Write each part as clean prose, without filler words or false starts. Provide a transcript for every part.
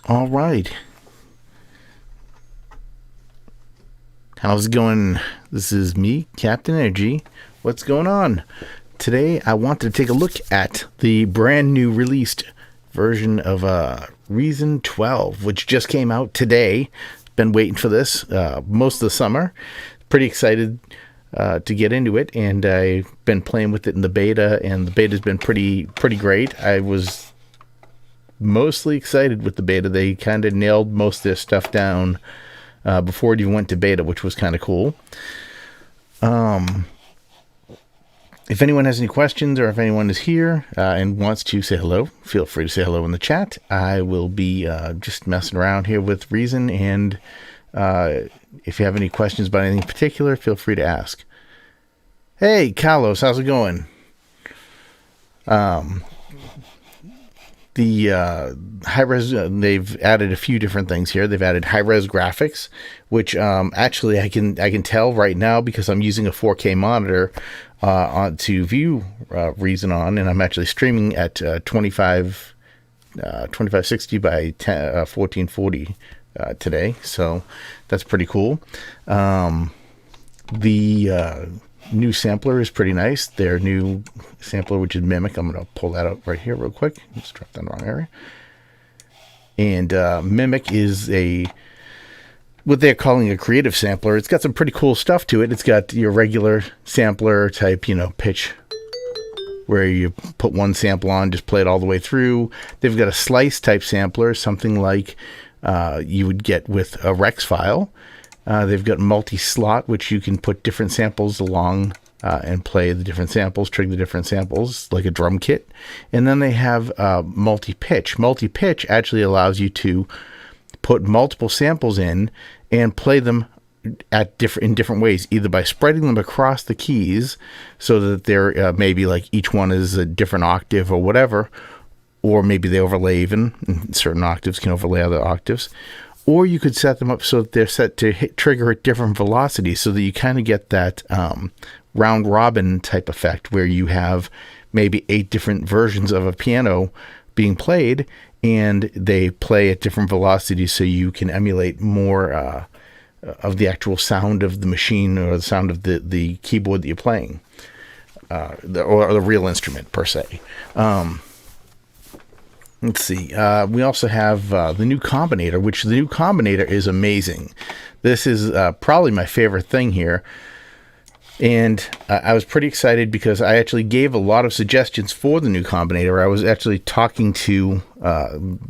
All right. How's it going? This is me, Cap10NRG. What's going on? Today I wanted to take a look at the brand new released version of Reason 12, which just came out today. Been waiting for this most of the summer. Pretty excited to get into it, and I've been playing with it in the beta, and the beta's been pretty great. I was mostly excited with the beta. They kind of nailed most of their stuff down before it even went to beta, which was kind of cool. If anyone has any questions, or if anyone is here and wants to say hello, feel free to say hello in the chat. I will be just messing around here with Reason, and if you have any questions about anything in particular, feel free to ask. Hey, Carlos, how's it going? The high-res, they've added a few different things here. They've added high-res graphics, which actually I can tell right now because I'm using a 4K monitor to view Reason on, and I'm actually streaming at 2560 by 1440 today, so that's pretty cool. The new sampler is pretty nice. Their new sampler, which is Mimic, I'm going to pull that out right here real quick. Just dropped that in the wrong area. And Mimic is what they're calling a creative sampler. It's got some pretty cool stuff to it. It's got your regular sampler type, pitch, where you put one sample on, just play it all the way through. They've got a slice type sampler, something like you would get with a Rex file. They've got multi-slot, which you can put different samples along and play the different samples, trigger the different samples, like a drum kit. And then they have multi-pitch. Multi-pitch actually allows you to put multiple samples in and play them in different ways, either by spreading them across the keys so that they're maybe like each one is a different octave or whatever, or maybe they overlay even, and certain octaves can overlay other octaves. Or you could set them up so that they're set to trigger at different velocities, so that you kind of get that round robin type effect where you have maybe 8 different versions of a piano being played, and they play at different velocities, so you can emulate more of the actual sound of the machine or the sound of the keyboard that you're playing, or the real instrument per se. Let's see. We also have the new combinator, which the new combinator is amazing. This is probably my favorite thing here. And I was pretty excited because I actually gave a lot of suggestions for the new combinator. I was actually talking to one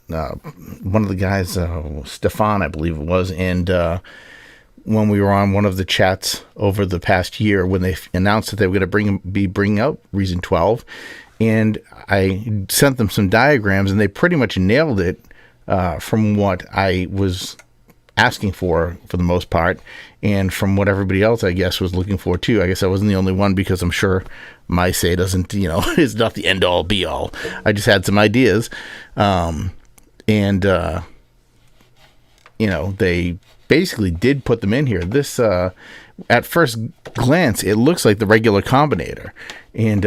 of the guys, Stefan, I believe it was, and when we were on one of the chats over the past year, when they announced that they were going to be bringing out Reason 12, and I sent them some diagrams, and they pretty much nailed it from what I was asking for the most part, and from what everybody else, I guess, was looking for too. I guess I wasn't the only one, because I'm sure my say doesn't, is not the end all be all. I just had some ideas, they basically did put them in here. This, at first glance, it looks like the regular combinator, and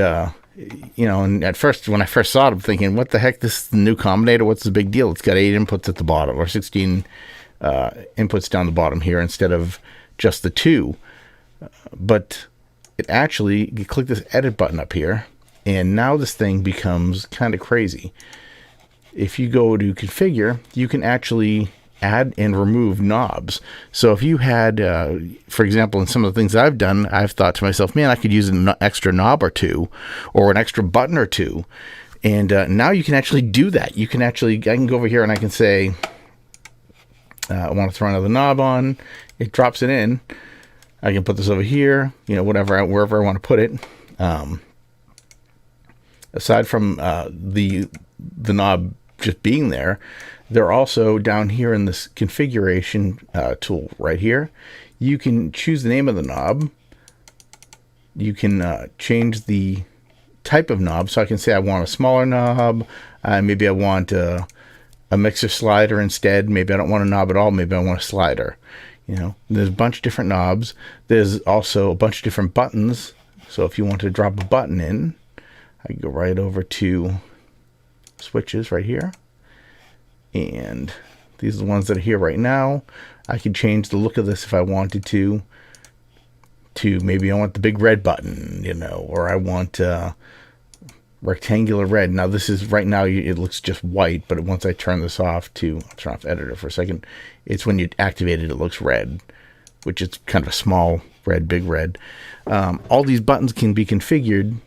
and at first, when I first saw it, I'm thinking, what the heck, this is the new combinator? What's the big deal? It's got 8 inputs at the bottom, or 16 inputs down the bottom here instead of just the 2. But it actually, you click this edit button up here, and now this thing becomes kind of crazy. If you go to configure, you can actually add and remove knobs. So if you had, for example, in some of the things I've done, I've thought to myself, man, I could use an extra knob or two, or an extra button or two. And now you can actually do that. I can go over here and I can say, I want to throw another knob on. It drops it in. I can put this over here, wherever I want to put it. Aside from the knob just being there, they're also down here in this configuration tool right here. You can choose the name of the knob. You can change the type of knob. So I can say I want a smaller knob. Maybe I want a mixer slider instead. Maybe I don't want a knob at all. Maybe I want a slider. There's a bunch of different knobs. There's also a bunch of different buttons. So if you want to drop a button in, I can go right over to switches right here. And these are the ones that are here right now. I could change the look of this if I wanted to maybe I want the big red button, you know, or I want rectangular red. Now this is right now, it looks just white, but once I turn this off I'll turn off editor for a second, it's when you activate it, it looks red, which is kind of a small red, big red. All these buttons can be configured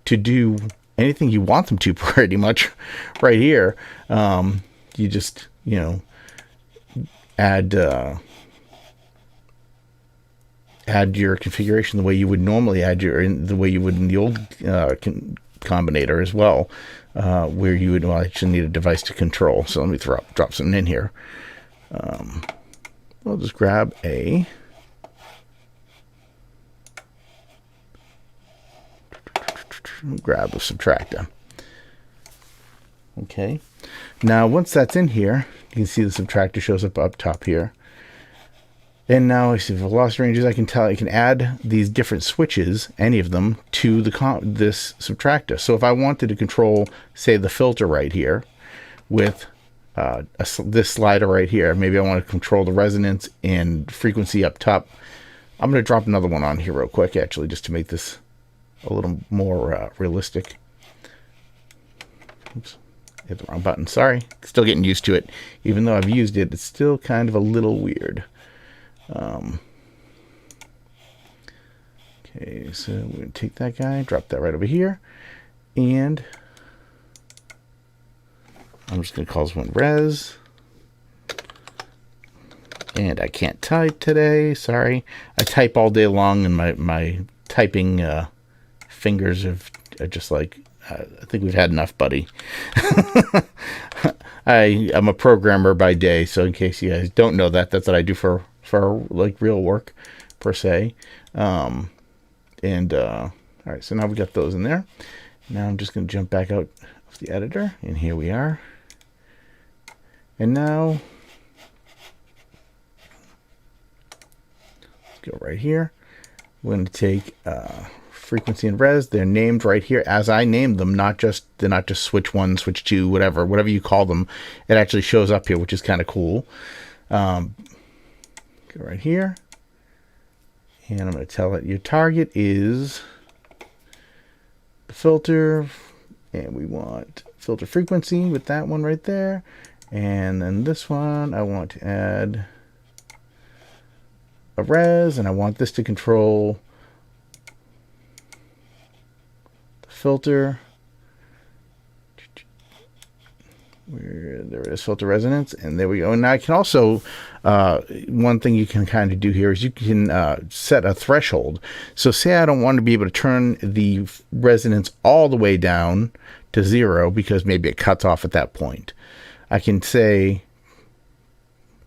to do anything you want them to pretty much right here. You just, you know, add your configuration the way you would normally the way you would in the old combinator as well, where you would actually need a device to control. So let me drop something in here. I'll just grab the subtractor. Okay. Now once that's in here, you can see the subtractor shows up top here. And now I see velocity ranges. I can add these different switches, any of them, to this subtractor. So if I wanted to control, say, the filter right here with this slider right here, maybe I want to control the resonance and frequency up top. I'm going to drop another one on here real quick, actually, just to make this a little more realistic. Oops, hit the wrong button. Sorry, still getting used to it. Even though I've used it, it's still kind of a little weird. Okay, so we're going to take that guy, drop that right over here, and I'm just going to call this one res. And I can't type today, sorry. I type all day long, and my typing fingers are just like, I think we've had enough, buddy. I'm a programmer by day, so in case you guys don't know that, that's what I do for like real work per se. All right, so now we got those in there. Now I'm just going to jump back out of the editor, and here we are. And now let's go right here. We're going to take frequency and res. They're named right here as I named them, they're not just switch 1, switch 2, whatever you call them. It actually shows up here, which is kind of cool. Go right here, and I'm going to tell it your target is the filter, and we want filter frequency with that one right there. And then this one, I want to add a res, and I want this to control the filter. There it is, filter resonance, and there we go. And now I can also, one thing you can kind of do here is you can set a threshold. So say I don't want to be able to turn the resonance all the way down to 0 because maybe it cuts off at that point. I can say,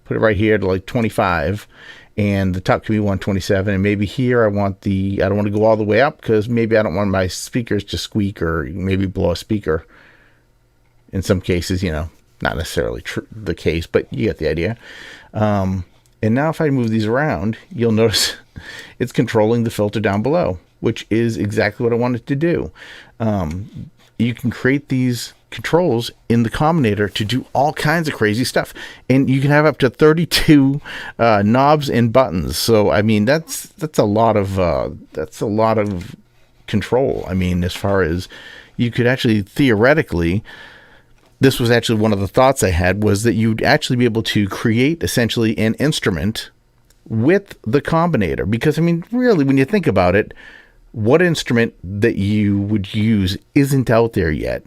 put it right here to like 25, and the top can be 127, and maybe here I don't want to go all the way up because maybe I don't want my speakers to squeak or maybe blow a speaker. In some cases, you know, not necessarily the case, but you get the idea. And now if I move these around, you'll notice it's controlling the filter down below, which is exactly what I wanted to do. You can create these controls in the combinator to do all kinds of crazy stuff, and you can have up to 32 knobs and buttons. So I mean, that's a lot of control. I mean, as far as you could actually theoretically. This was actually one of the thoughts I had, was that you'd actually be able to create essentially an instrument with the combinator. Because, I mean, really, when you think about it, what instrument that you would use isn't out there yet.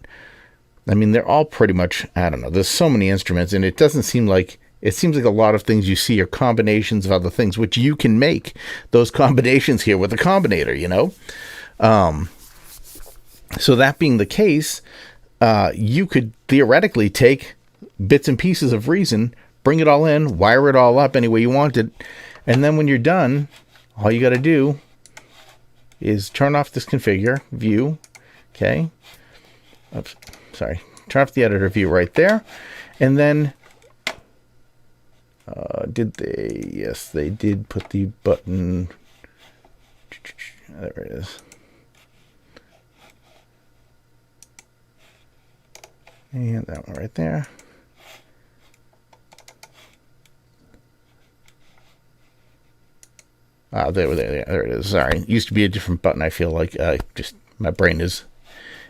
I mean, they're all pretty much, I don't know, there's so many instruments, and it seems like a lot of things you see are combinations of other things, which you can make those combinations here with a combinator, you know? So that being the case, you could theoretically take bits and pieces of Reason, bring it all in, wire it all up any way you want it, and then when you're done, all you got to do is turn off this configure view. Okay. Oops, sorry. Turn off the editor view right there, and then did they? Yes, they did put the button. There it is. And that one right there. There it is. Sorry. It used to be a different button, I feel like. Just my brain is...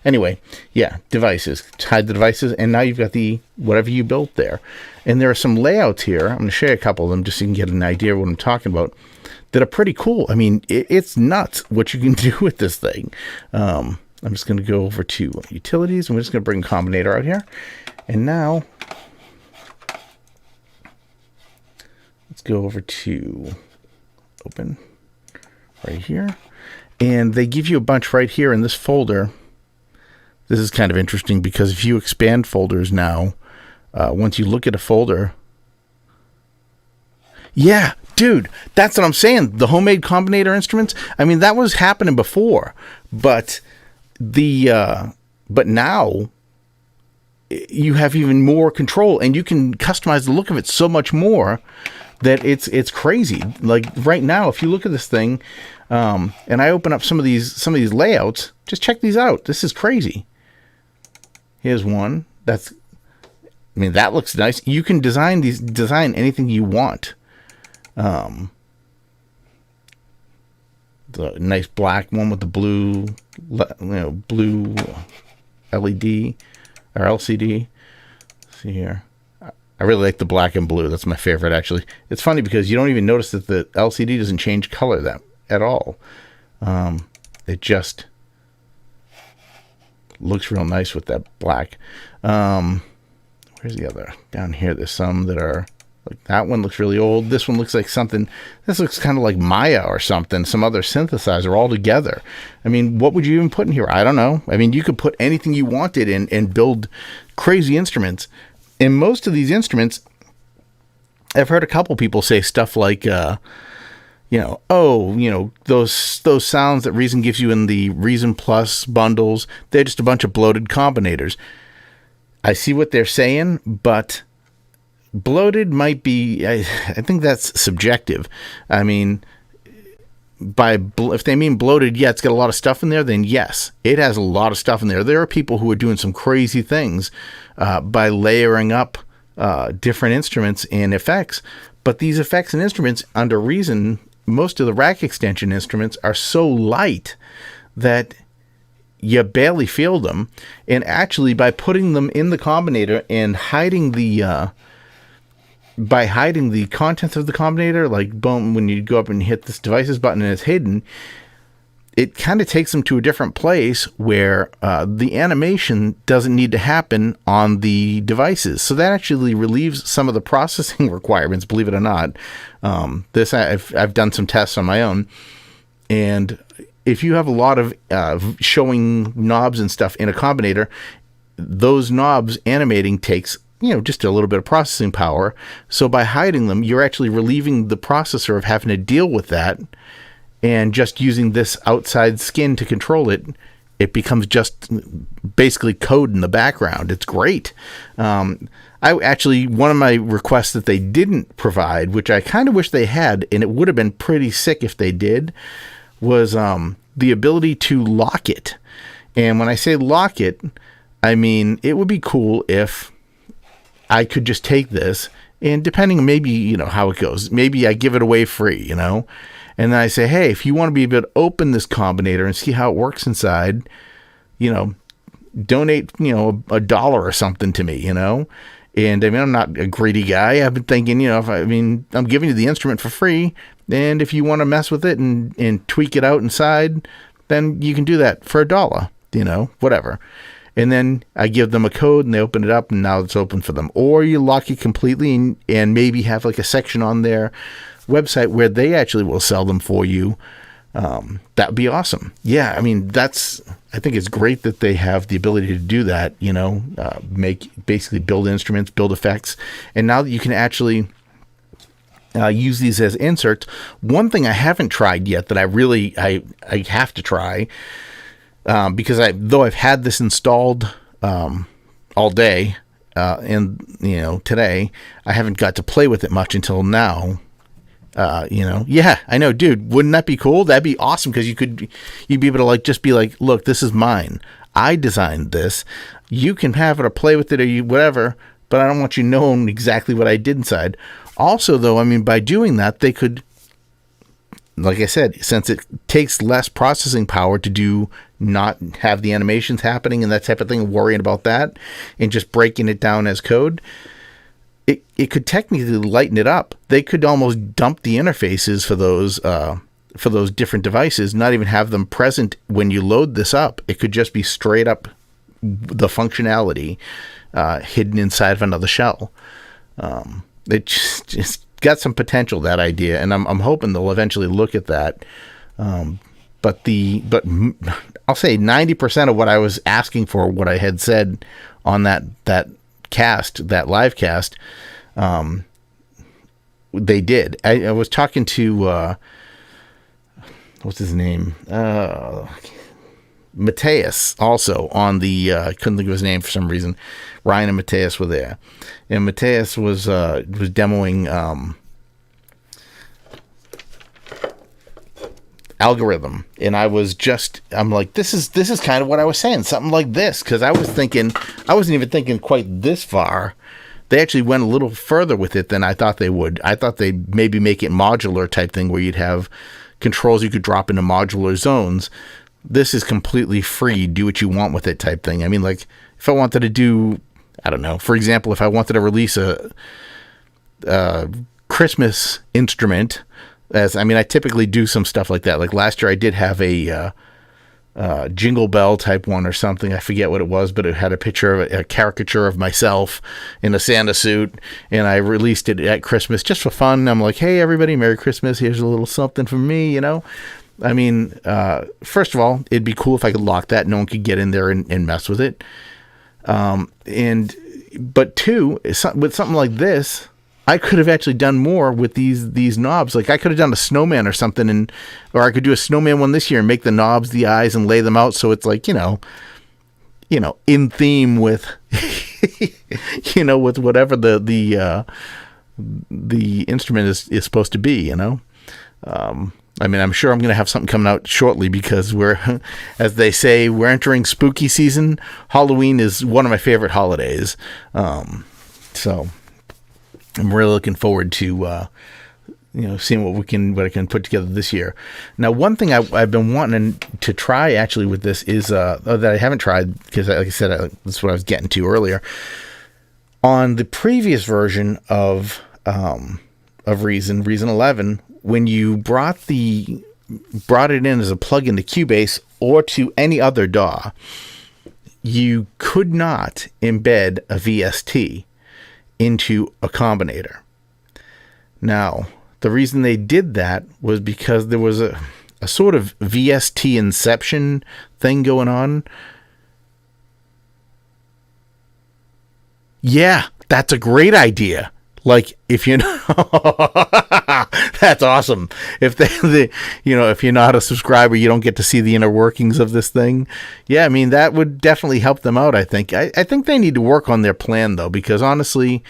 Anyway, yeah, devices. Hide the devices, and now you've got the whatever you built there. And there are some layouts here. I'm going to show you a couple of them just so you can get an idea of what I'm talking about that are pretty cool. I mean, it's nuts what you can do with this thing. I'm just going to go over to utilities, and we're just going to bring combinator out here. And now, let's go over to open right here. And they give you a bunch right here in this folder. This is kind of interesting because if you expand folders now, once you look at a folder, yeah, dude, that's what I'm saying. The homemade combinator instruments. I mean, that was happening before, but now you have even more control, and you can customize the look of it so much more that it's crazy. Like right now, if you look at this thing, and I open up some of these layouts, just check these out. This is crazy. Here's one. That looks nice. You can design anything you want. The nice black one with the blue LED or LCD. Let's see here. I really like the black and blue. That's my favorite, actually. It's funny because you don't even notice that the LCD doesn't change color at all. It just looks real nice with that black. Where's the other? Down here, there's some that are like that one looks really old. This one looks like something. This looks kind of like Maya or something. Some other synthesizer all together. I mean, what would you even put in here? I don't know. I mean, you could put anything you wanted in and build crazy instruments. And most of these instruments, I've heard a couple people say stuff like, those sounds that Reason gives you in the Reason Plus bundles, they're just a bunch of bloated combinators. I see what they're saying, but bloated might be, I think that's subjective. I mean, if they mean bloated, yeah, it's got a lot of stuff in there, then yes, it has a lot of stuff in there. There are people who are doing some crazy things by layering up different instruments and effects. But these effects and instruments, under Reason, most of the rack extension instruments are so light that you barely feel them. And actually, by putting them in the combinator and hiding the contents of the combinator, like boom, when you go up and hit this devices button and it's hidden, it kind of takes them to a different place where the animation doesn't need to happen on the devices. So that actually relieves some of the processing requirements, believe it or not. I've done some tests on my own, and if you have a lot of showing knobs and stuff in a combinator, those knobs animating takes just a little bit of processing power. So by hiding them, you're actually relieving the processor of having to deal with that, and just using this outside skin to control it, it becomes just basically code in the background. It's great. One of my requests that they didn't provide, which I kind of wish they had, and it would have been pretty sick if they did, was the ability to lock it. And when I say lock it, I mean, it would be cool if I could just take this, and depending maybe, how it goes, maybe I give it away free, and then I say, hey, if you want to be able to open this combinator and see how it works inside, donate, $1 or something to me, And I mean, I'm not a greedy guy. I've been thinking, I'm giving you the instrument for free, and if you want to mess with it and tweak it out inside, then you can do that for $1, whatever. And then I give them a code and they open it up, and now it's open for them. Or you lock it completely and maybe have like a section on their website where they actually will sell them for you. That would be awesome. Yeah, I mean, I think it's great that they have the ability to do that, basically build instruments, build effects. And now that you can actually use these as inserts. One thing I haven't tried yet that I have to try, because though I've had this installed all day, and today, I haven't got to play with it much until now. Yeah, I know, dude, wouldn't that be cool? That'd be awesome, because you'd be able to just be like, look, this is mine. I designed this. You can have it or play with it or whatever, but I don't want you knowing exactly what I did inside. Also, though, I mean, by doing that, they could like I said, since it takes less processing power to do not have the animations happening and that type of thing, worrying about that and just breaking it down as code, it could technically lighten it up. They could almost dump the interfaces for those different devices, not even have them present when you load this up. It could just be straight up the functionality hidden inside of another shell. It just got some potential, that idea, and I'm hoping they'll eventually look at that. But I'll say 90% of what I was asking for, what I had said on that live cast, they did. I was talking to what's his name, Mateus, also on the couldn't think of his name for some reason. Ryan and Mateus were there, and Mateus was demoing algorithm, and I'm like, this is kind of what I was saying, something like this, because I wasn't even thinking quite this far. They actually went a little further with it than I thought they would. I thought they'd maybe make it modular type thing where you'd have controls you could drop into modular zones. This is completely free, do what you want with it type thing. I mean, like, if I wanted to do, I don't know, for example, if I wanted to release a Christmas instrument, I typically do some stuff like that. Like last year I did have a Jingle Bell type one or something. I forget what it was, but it had a picture of a caricature of myself in a Santa suit, and I released it at Christmas just for fun. I'm like, hey, everybody, Merry Christmas. Here's a little something from me, you know? I mean, first of all, it'd be cool if I could lock that. No one could get in there and mess with it. But two, with something like this, I could have actually done more with these knobs. Like I could have done a snowman or something, or I could do a snowman one this year and make the knobs the eyes and lay them out so it's like, you know, in theme with, with whatever the instrument is supposed to be, you know. I'm sure I'm going to have something coming out shortly because we're, as they say, we're entering spooky season. Halloween is one of my favorite holidays. So I'm really looking forward to, seeing what I can put together this year. Now, one thing I've been wanting to try actually with this is, that I haven't tried because, like I said, that's what I was getting to earlier. On the previous version of Reason 11, when you brought it in as a plug into Cubase or to any other DAW, you could not embed a VST into a combinator. Now, the reason they did that was because there was a sort of VST inception thing going on. Yeah, that's a great idea. Like, if you know, that's awesome. If if you're not a subscriber, you don't get to see the inner workings of this thing. Yeah, I mean, that would definitely help them out, I think. I think they need to work on their plan, though, because honestly,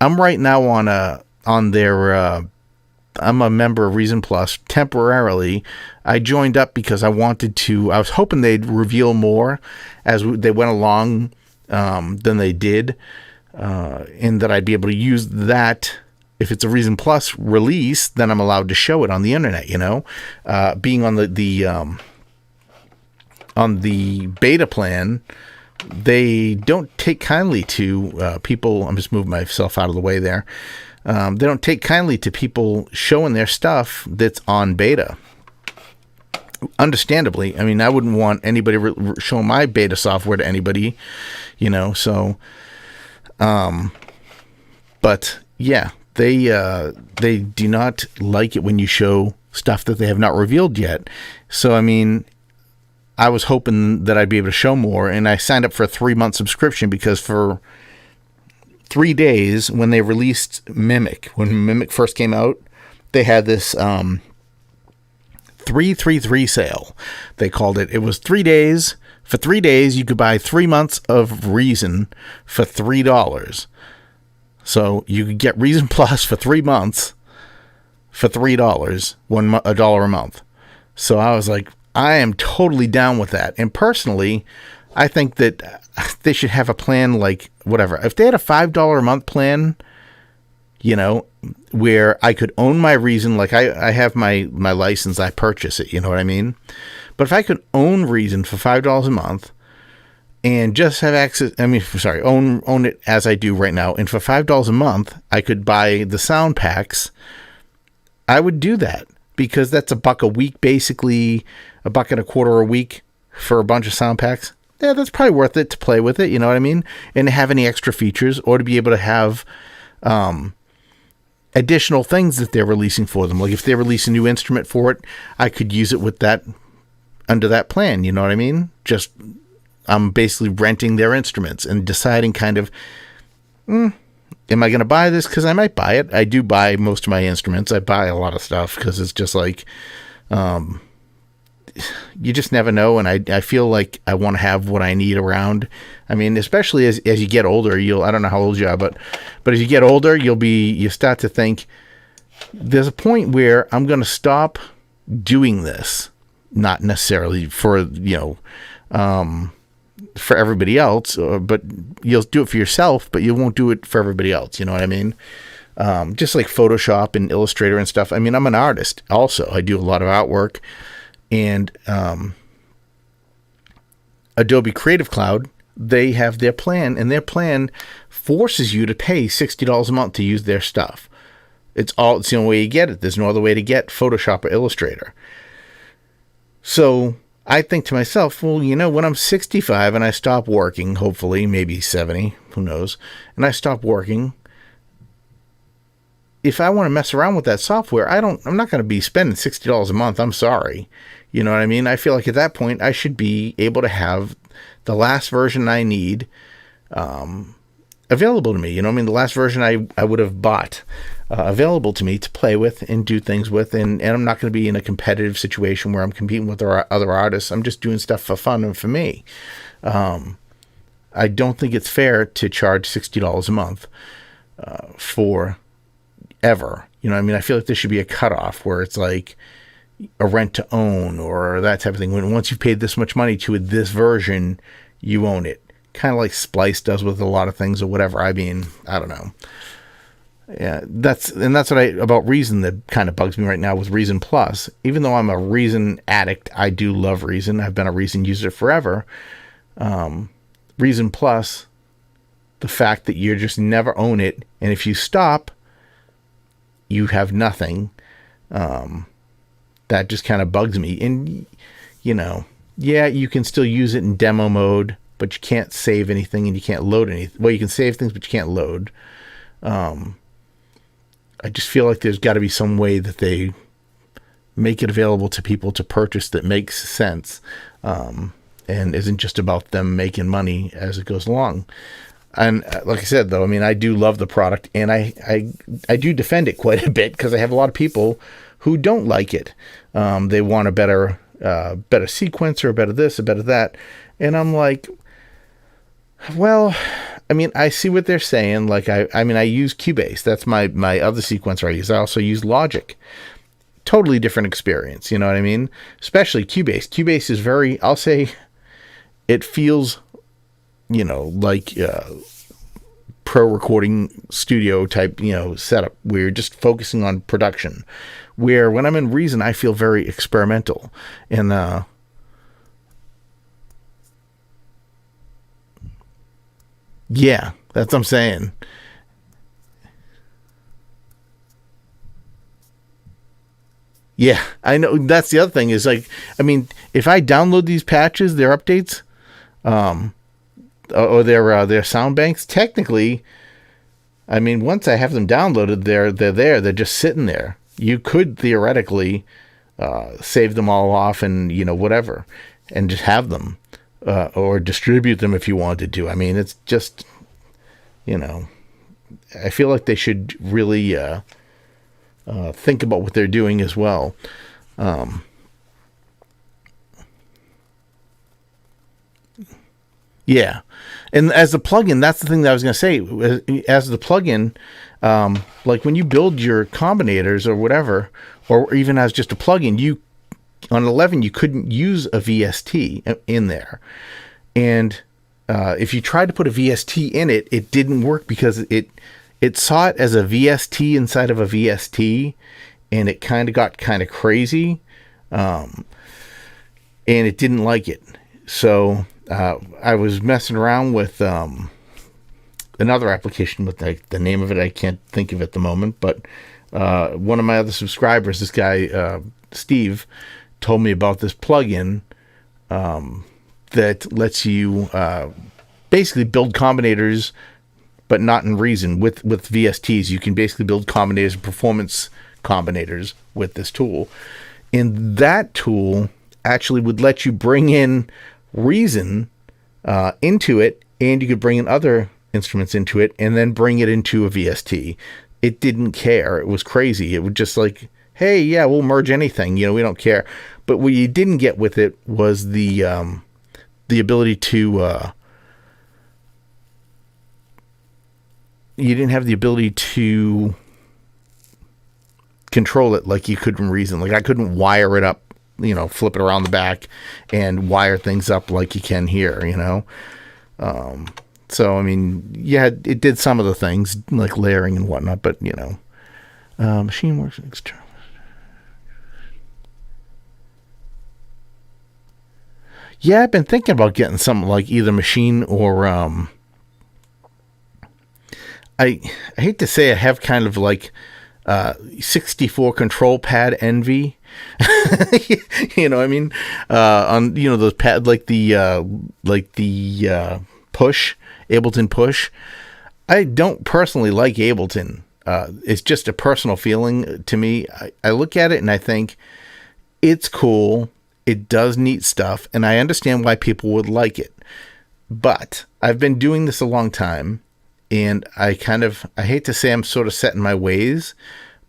I'm right now on their, I'm a member of Reason Plus temporarily. I joined up because I was hoping they'd reveal more as they went along than they did. And that I'd be able to use that. If it's a Reason Plus release, then I'm allowed to show it on the internet, being on the beta plan, they don't take kindly to people. I'm just moving myself out of the way there. They don't take kindly to people showing their stuff that's on beta. Understandably, I mean, I wouldn't want anybody showing my beta software to anybody, so. But yeah, they do not like it when you show stuff that they have not revealed yet. So, I mean, I was hoping that I'd be able to show more, and I signed up for a 3-month subscription because for 3 days when they released Mimic, when Mimic first came out, they had this, 333 sale. They called it. It was 3 days. For 3 days, you could buy 3 months of Reason for $3. So you could get Reason Plus for 3 months for $3, $1 a month. So I was like, I am totally down with that. And personally, I think that they should have a plan like whatever. If they had a $5 a month plan, you know, where I could own my Reason. Like I have my license, I purchase it, you know what I mean? But if I could own Reason for $5 a month and just have access, own it as I do right now, and for $5 a month, I could buy the sound packs, I would do that, because that's $1 a week, basically $1.25 a week for a bunch of sound packs. Yeah, that's probably worth it to play with it, you know what I mean? And to have any extra features, or to be able to have additional things that they're releasing for them. Like if they release a new instrument for it, I could use it with that, under that plan, you know what I mean? Just, I'm basically renting their instruments and deciding kind of, am I going to buy this? Because I might buy it. I do buy most of my instruments. I buy a lot of stuff because it's just like, you just never know. And I feel like I want to have what I need around. I mean, especially as you get older, I don't know how old you are, but as you get older, you start to think there's a point where I'm going to stop doing this, not necessarily for, for everybody else, but you'll do it for yourself, but you won't do it for everybody else. You know what I mean? Just like Photoshop and Illustrator and stuff. I mean, I'm an artist also. I do a lot of artwork, and Adobe Creative Cloud, they have their plan, and their plan forces you to pay $60 a month to use their stuff. It's the only way you get it. There's no other way to get Photoshop or Illustrator. So I think to myself, well, when I'm 65 and I stop working, hopefully, maybe 70, who knows, and I stop working, if I want to mess around with that software, I'm not going to be spending $60 a month. I'm sorry. You know what I mean? I feel like at that point, I should be able to have the last version I need available to me. You know what I mean? The last version I would have bought available to me to play with and do things with. And I'm not going to be in a competitive situation where I'm competing with other artists. I'm just doing stuff for fun and for me. I don't think it's fair to charge $60 a month for ever. You know what I mean? I feel like there should be a cutoff where it's like a rent to own or that type of thing. When once you've paid this much money to this version, you own it. Kind of like Splice does with a lot of things or whatever. I mean, I don't know. Yeah, that's what about Reason that kind of bugs me right now with Reason Plus. Even though I'm a Reason addict, I do love Reason. I've been a Reason user forever. Reason Plus, the fact that you just never own it, and if you stop, you have nothing. That just kind of bugs me. And, yeah, you can still use it in demo mode, but you can't save anything and you can't load anything. Well, you can save things, but you can't load. I just feel like there's got to be some way that they make it available to people to purchase that makes sense, and isn't just about them making money as it goes along. And like I said, though, I mean, I do love the product, and I do defend it quite a bit because I have a lot of people who don't like it. They want a better sequencer, a better this, a better that. And I'm like, well, I mean, I see what they're saying. Like, I mean, I use Cubase. That's my other sequencer I use. I also use Logic. Totally different experience. You know what I mean? Especially Cubase. Cubase is very, I'll say, it feels, like pro recording studio type, setup where you're just focusing on production. Where when I'm in Reason, I feel very experimental. And, yeah, that's what I'm saying. Yeah, I know. That's the other thing is like, I mean, if I download these patches, their updates, or their sound banks, technically, I mean, once I have them downloaded, they're there. They're just sitting there. You could theoretically save them all off and whatever, and just have them or distribute them if you wanted to. I mean, it's just I feel like they should really think about what they're doing as well. Yeah. And as the plugin, that's the thing that I was going to say. As the plugin, like when you build your combinators or whatever, or even as just a plugin, on 11, you couldn't use a VST in there. And if you tried to put a VST in it, it didn't work because it it saw it as a VST inside of a VST, and it kind of got kind of crazy, and it didn't like it. So I was messing around with another application with the name of it I can't think of at the moment, but one of my other subscribers, this guy Steve, told me about this plugin that lets you basically build combinators, but not in Reason. With VSTs, you can basically build combinators, performance combinators with this tool. And that tool actually would let you bring in Reason into it, and you could bring in other instruments into it, and then bring it into a VST. It didn't care. It was crazy. It would just like, hey, yeah, we'll merge anything. You know, we don't care. But what you didn't get with it was the ability to you didn't have the ability to control it like you could in Reason. Like, I couldn't wire it up, you know, flip it around the back and wire things up like you can here, you know. So, I mean, yeah, it did some of the things like layering and whatnot, but, you know, machine works external. Yeah, I've been thinking about getting something like either machine or, I hate to say I have kind of like 64 control pad envy. You know what I mean? On, you know, those pad, like the push, Ableton push. I don't personally like Ableton. It's just a personal feeling to me. I look at it and I think it's cool. It does neat stuff, and I understand why people would like it. But I've been doing this a long time, and I hate to say I'm sort of set in my ways,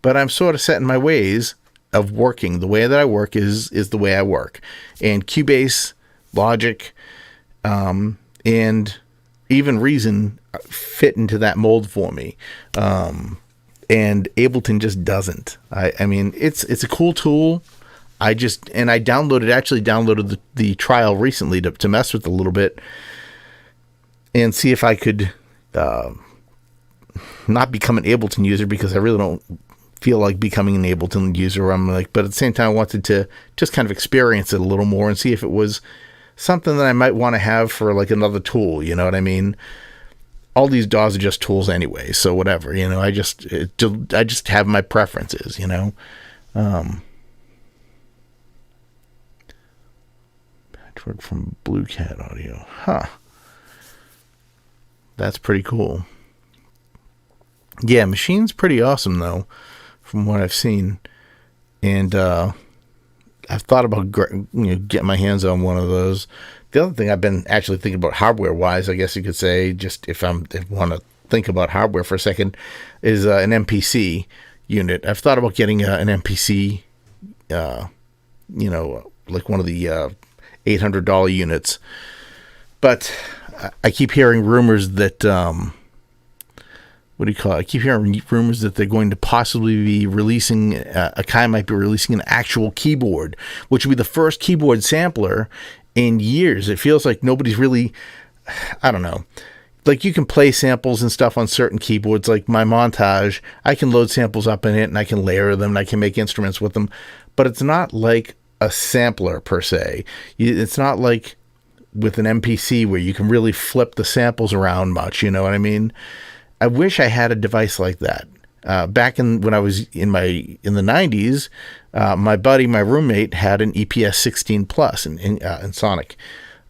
but I'm sort of set in my ways of working. The way that I work is the way I work. And Cubase, Logic, and even Reason fit into that mold for me. And Ableton just doesn't. I mean, it's a cool tool. I downloaded the trial recently to mess with a little bit and see if I could not become an Ableton user, because I really don't feel like becoming an Ableton user. I'm like, but at the same time, I wanted to just kind of experience it a little more and see if it was something that I might want to have for like another tool. You know what I mean? All these DAWs are just tools anyway, so whatever. You know, I just have my preferences. You know. Patchwork from Blue Cat Audio, huh? That's pretty cool. Yeah, Machine's pretty awesome though, from what I've seen, and I've thought about getting my hands on one of those. The other thing I've been actually thinking about hardware-wise, I guess you could say, just if I want to think about hardware for a second, is an MPC unit. I've thought about getting an MPC, like one of the $800 units, but I keep hearing rumors that I keep hearing rumors that they're going to possibly be releasing, Akai might be releasing an actual keyboard, which would be the first keyboard sampler in years. It feels like nobody's really, I don't know, like you can play samples and stuff on certain keyboards, like my Montage, I can load samples up in it and I can layer them and I can make instruments with them, but it's not like a sampler per se. It's not like with an MPC where you can really flip the samples around much, you know what I mean? I wish I had a device like that. Back when I was in the 90s, my roommate had an EPS 16 Plus in Sonic,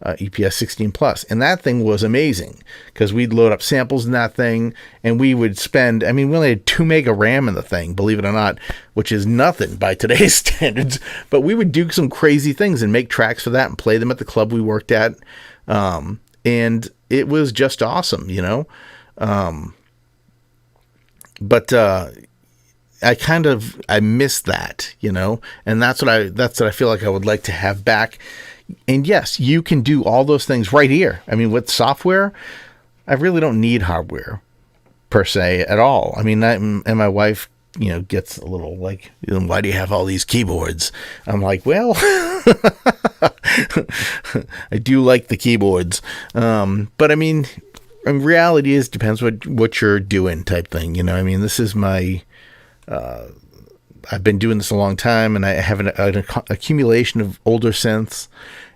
EPS 16 Plus, and that thing was amazing because we'd load up samples in that thing, and we would spend. I mean, we only had 2 meg of RAM in the thing, believe it or not, which is nothing by today's standards. But we would do some crazy things and make tracks for that and play them at the club we worked at, and it was just awesome, you know. But I miss that, you know, and that's what I feel like I would like to have back. And yes, you can do all those things right here. I mean, with software, I really don't need hardware per se at all. I mean, and my wife, you know, gets a little like, why do you have all these keyboards? I'm like, well, I do like the keyboards. But I mean, in reality is depends what you're doing type thing. I mean, this is my, I've been doing this a long time, and I have an accumulation of older synths,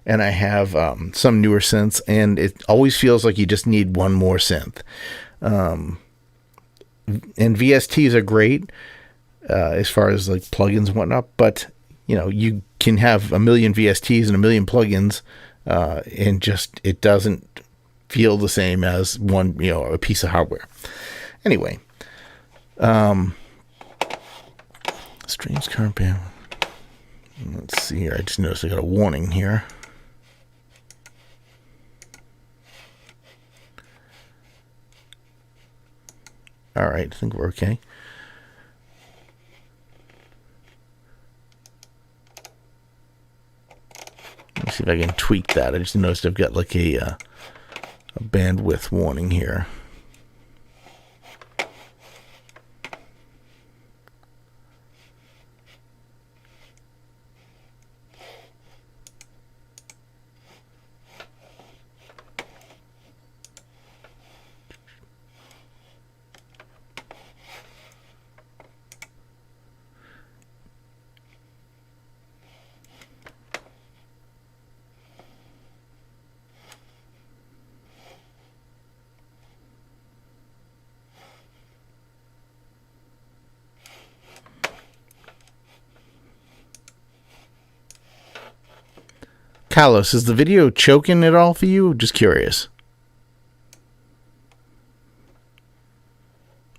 and I have some newer synths, and it always feels like you just need one more synth. And VSTs are great as far as like plugins and whatnot, but you can have a million VSTs and a million plugins, and just it doesn't feel the same as one, a piece of hardware. Anyway, streams current band. Let's see here. I just noticed I got a warning here. All right, I think we're okay. Let me see if I can tweak that. I just noticed I've got like a bandwidth warning here. Carlos, is the video choking at all for you? Just curious.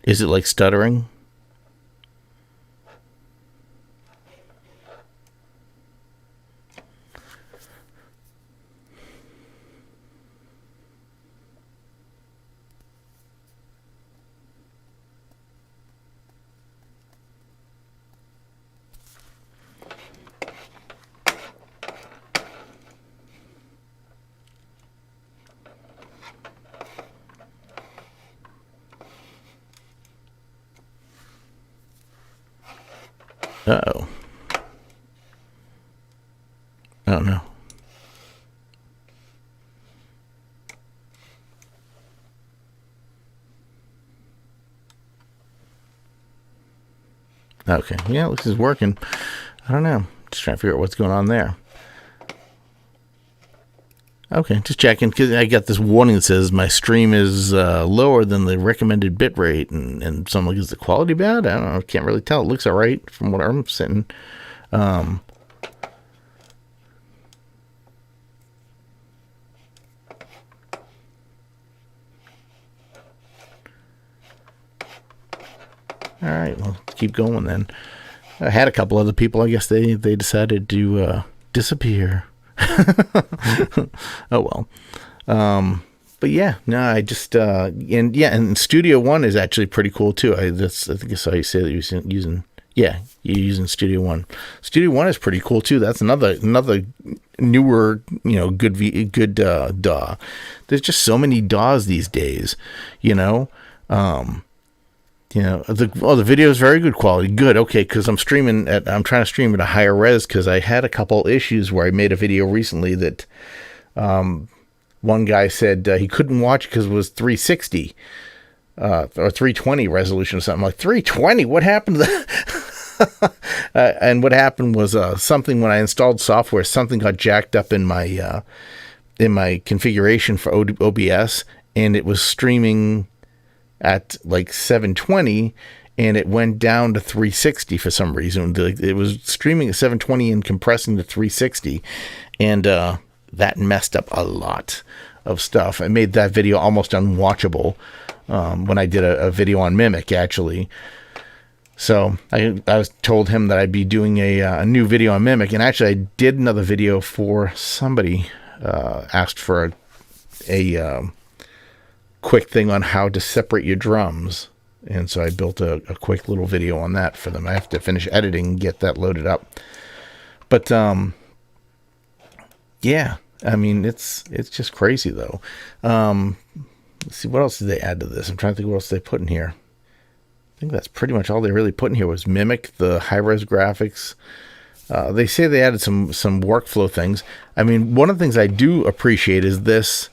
Is it like stuttering? Uh-oh. I don't know. Okay. Yeah, this is working. I don't know. Just trying to figure out what's going on there. Okay, just checking, because I got this warning that says my stream is lower than the recommended bit rate, and so I'm like, is the quality bad? I don't know. I can't really tell. It looks all right from what I'm sitting. All right, well, let's keep going then. I had a couple other people. I guess they decided to disappear. Oh well. But yeah, no, I just and Studio One is actually pretty cool too. I think I saw you say that you're using you're using Studio One. Studio One is pretty cool too. That's another newer, good DAW. There's just so many DAWs these days, the video is very good quality. Good, okay, because I'm trying to stream at a higher res, because I had a couple issues where I made a video recently that one guy said he couldn't watch because it was 360 or 320 resolution or something. I'm like, 320? What happened to that? And what happened was something when I installed software, something got jacked up in my configuration for OBS, and it was streaming at like 720, and it went down to 360 for some reason. It was streaming at 720 and compressing to 360, and that messed up a lot of stuff. I made that video almost unwatchable when I did a video on Mimic, actually. So I was told him that I'd be doing a new video on Mimic, and actually I did another video for somebody asked for a quick thing on how to separate your drums, and so I built a quick little video on that for them. I have to finish editing and get that loaded up, but yeah, I mean, it's just crazy though. Let's see, what else did they add to this? I'm trying to think what else they put in here. I think that's pretty much all they really put in here was Mimic, the high-res graphics. They say they added some workflow things. I mean, one of the things I do appreciate is this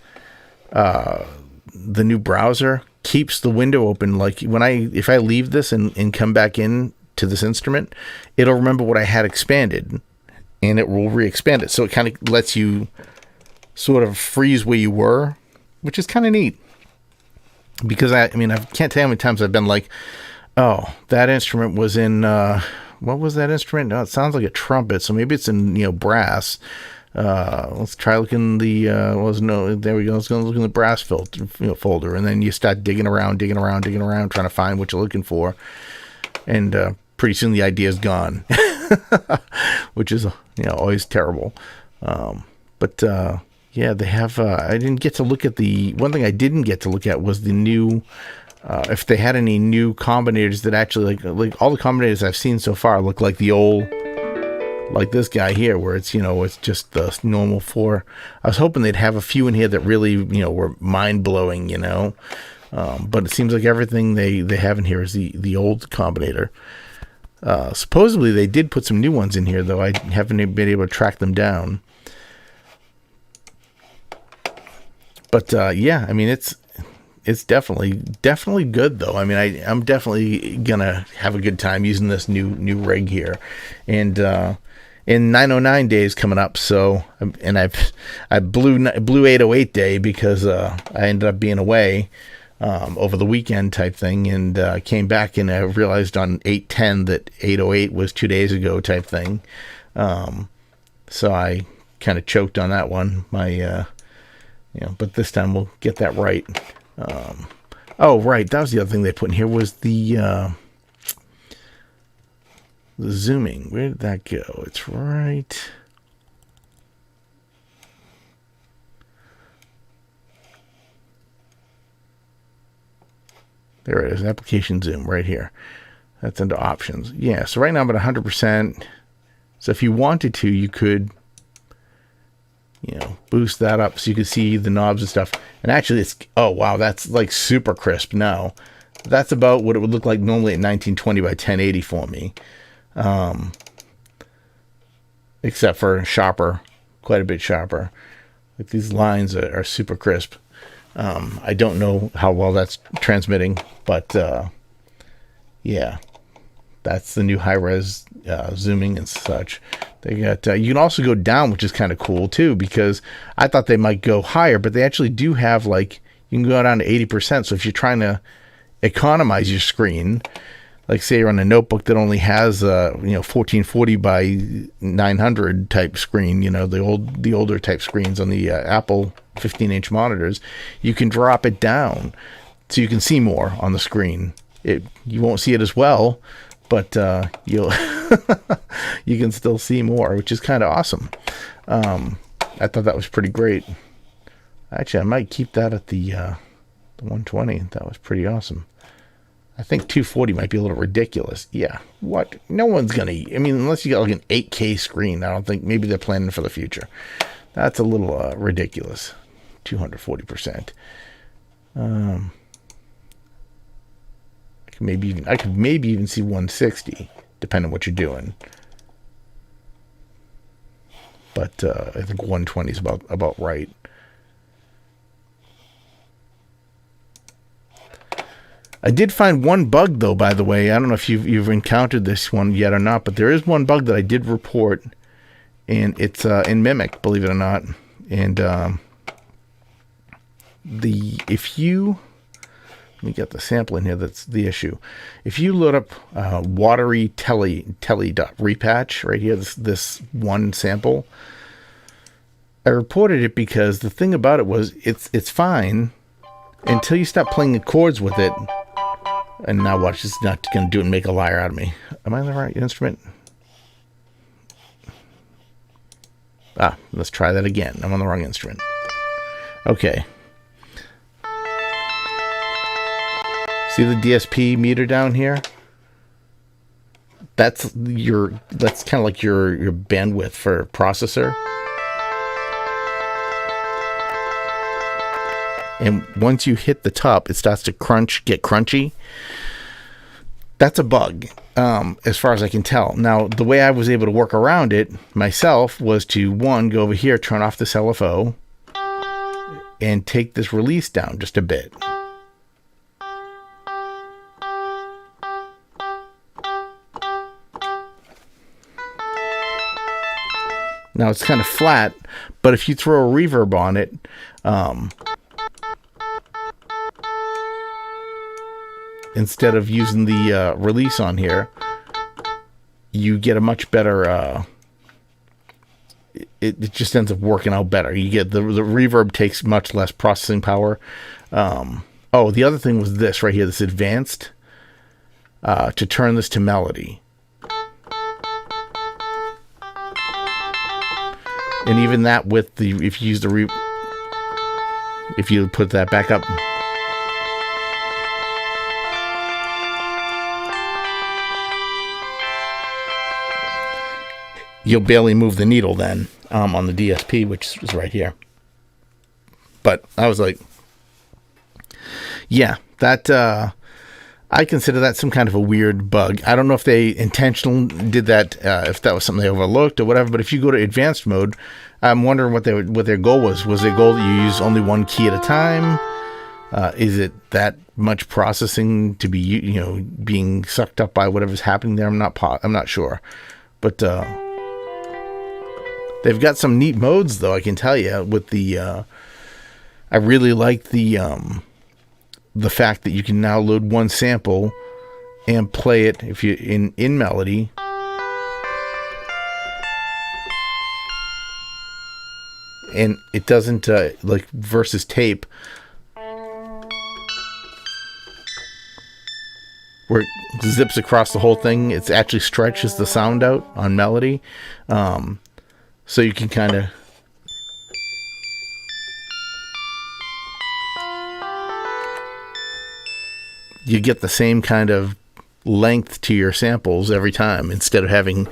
new browser keeps the window open. Like if I leave this and come back in to this instrument, it'll remember what I had expanded, and it will re-expand it. So it kind of lets you sort of freeze where you were, which is kind of neat. Because I can't tell you how many times I've been like, oh, that instrument was in, what was that instrument? No, it sounds like a trumpet, so maybe it's in, brass. Let's try looking there we go. Let's go look in the brass folder, and then you start digging around, trying to find what you're looking for, and pretty soon the idea is gone, which is always terrible. But yeah, they have. I didn't get to look at one thing I didn't get to look at was the new. If they had any new combinators that actually like all the combinators I've seen so far look like the old. Like this guy here, where it's it's just the normal 4. I was hoping they'd have a few in here that really were mind blowing, but it seems like everything they have in here is the old combinator. Supposedly they did put some new ones in here, though I haven't been able to track them down. But yeah, it's definitely good though. I'm definitely gonna have a good time using this new rig here, and. In 909 days coming up, so I blew 808 day because I ended up being away over the weekend type thing, and came back and I realized on 810 that 808 was 2 days ago type thing. So I kind of choked on that one. But this time we'll get that right. Oh right, that was the other thing they put in here was the zooming. Where did that go? It's right. There it is. Application zoom right here. That's under options. Yeah. So right now I'm at 100%. So if you wanted to, you could, boost that up so you could see the knobs and stuff. And actually it's, oh wow, that's like super crisp now. That's about what it would look like normally at 1920 by 1080 for me. Except for sharper, quite a bit sharper. Like these lines are super crisp. I don't know how well that's transmitting, but yeah, that's the new high-res zooming and such. They got you can also go down, which is kind of cool too, because I thought they might go higher, but they actually do have you can go down to 80%. So if you're trying to economize your screen. Like say you're on a notebook that only has 1440 by 900 type screen, the older type screens on the Apple 15-inch monitors, you can drop it down so you can see more on the screen. You won't see it as well, but you'll you can still see more, which is kind of awesome. I thought that was pretty great. Actually, I might keep that at the 120. That was pretty awesome. I think 240 might be a little ridiculous. Yeah, what? No one's gonna. Unless you got like an 8K screen, I don't think. Maybe they're planning for the future. That's a little ridiculous. 240%. I could maybe even see 160, depending on what you're doing. But I think 120 is about right. I did find one bug, though, by the way. I don't know if you've encountered this one yet or not, but there is one bug that I did report, and it's in Mimic, believe it or not. And let me get the sample in here. That's the issue. If you load up watery telly.repatch right here, this one sample, I reported it because the thing about it was it's fine until you stop playing the chords with it. And now watch, it's not going to do it and make a liar out of me. Am I on the right instrument? Let's try that again. I'm on the wrong instrument. Okay. See the DSP meter down here? That's kind of like your bandwidth for processor. And once you hit the top, it starts to get crunchy. That's a bug, as far as I can tell. Now, the way I was able to work around it myself was to, one, go over here, turn off this LFO, and take this release down just a bit. Now it's kind of flat, but if you throw a reverb on it, instead of using the release on here, you get a much better, it just ends up working out better. You get the reverb takes much less processing power. Oh, the other thing was this right here, this advanced, to turn this to melody. And even that with the, if you use the if you put that back up, you'll barely move the needle then on the DSP, which is right here. But I was like, yeah, that I consider that some kind of a weird bug. I don't know if they intentionally did that, if that was something they overlooked or whatever. But if you go to advanced mode, I'm wondering what their goal was. Was their goal that you use only one key at a time? Is it that much processing to be being sucked up by whatever's happening there? I'm not sure, but they've got some neat modes though. I can tell you with the I really like the fact that you can now load one sample and play it if you in melody. And it doesn't like versus tape where it zips across the whole thing. It actually stretches the sound out on melody. So you can kind of you get the same kind of length to your samples every time instead of having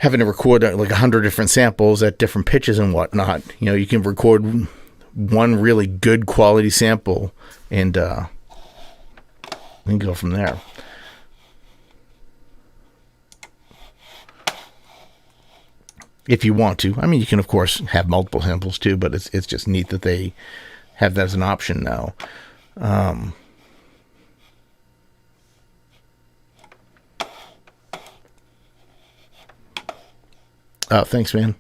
to record like 100 different samples at different pitches and whatnot. You can record one really good quality sample and go from there. If you want to. I mean, you can of course have multiple samples too, but it's just neat that they have that as an option now. Oh, thanks, man.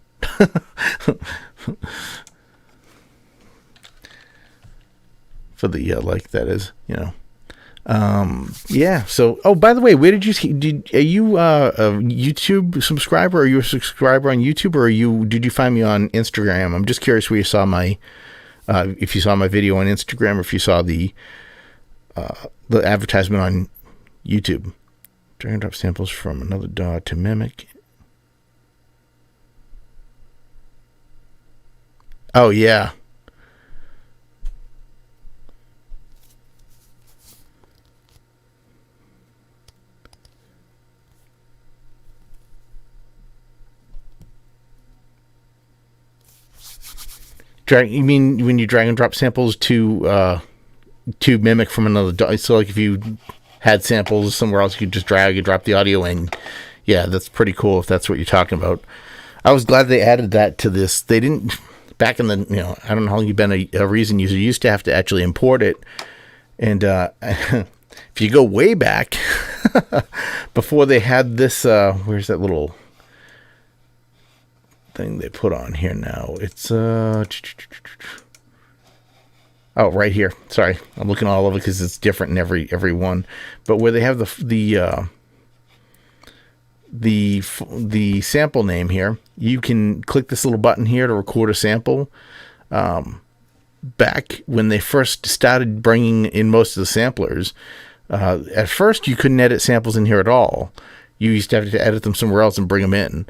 For the like, that is, yeah. So, oh, by the way, where did you see? Are you a YouTube subscriber? Are you a subscriber on YouTube, or did you find me on Instagram? I'm just curious where you saw my, if you saw my video on Instagram, or if you saw the advertisement on YouTube. Drag and drop samples from another DAW to mimic. Oh, yeah. You mean when you drag and drop samples to mimic from another DAW? So like if you had samples somewhere else, you could just drag and drop the audio in. Yeah, that's pretty cool if that's what you're talking about. I was glad they added that to this. They didn't... Back in the, I don't know how long you've been a Reason user, you used to have to actually import it. And if you go way back, before they had this, where's that little thing they put on here now? It's, oh, right here. Sorry, I'm looking all over because it's different in every one. But where they have the sample name here, you can click this little button here to record a sample. Back when they first started bringing in most of the samplers, at first you couldn't edit samples in here at all. You used to have to edit them somewhere else and bring them in.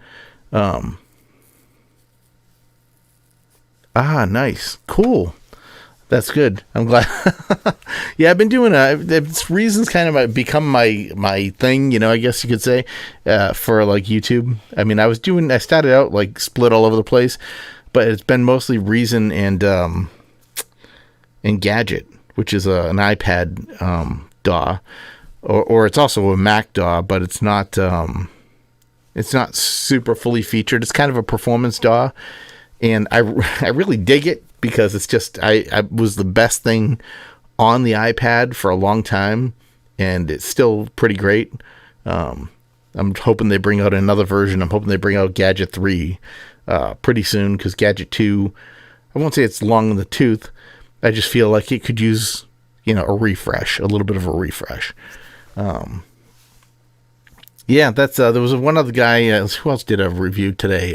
Nice, cool. That's good. I'm glad. Yeah, I've been doing it's Reason's kind of become my thing, I guess you could say, for like YouTube. I mean, I started out like split all over the place, but it's been mostly Reason and Gadget, which is an iPad DAW, or it's also a Mac DAW, but it's not super fully featured. It's kind of a performance DAW, and I really dig it. because it's just I was the best thing on the iPad for a long time, and it's still pretty great. I'm hoping they bring out another version. I'm hoping they bring out Gadget 3 pretty soon, because Gadget 2, I won't say it's long in the tooth. I just feel like it could use, a refresh, a little bit of a refresh. Yeah, that's there was one other guy. Who else did a review today?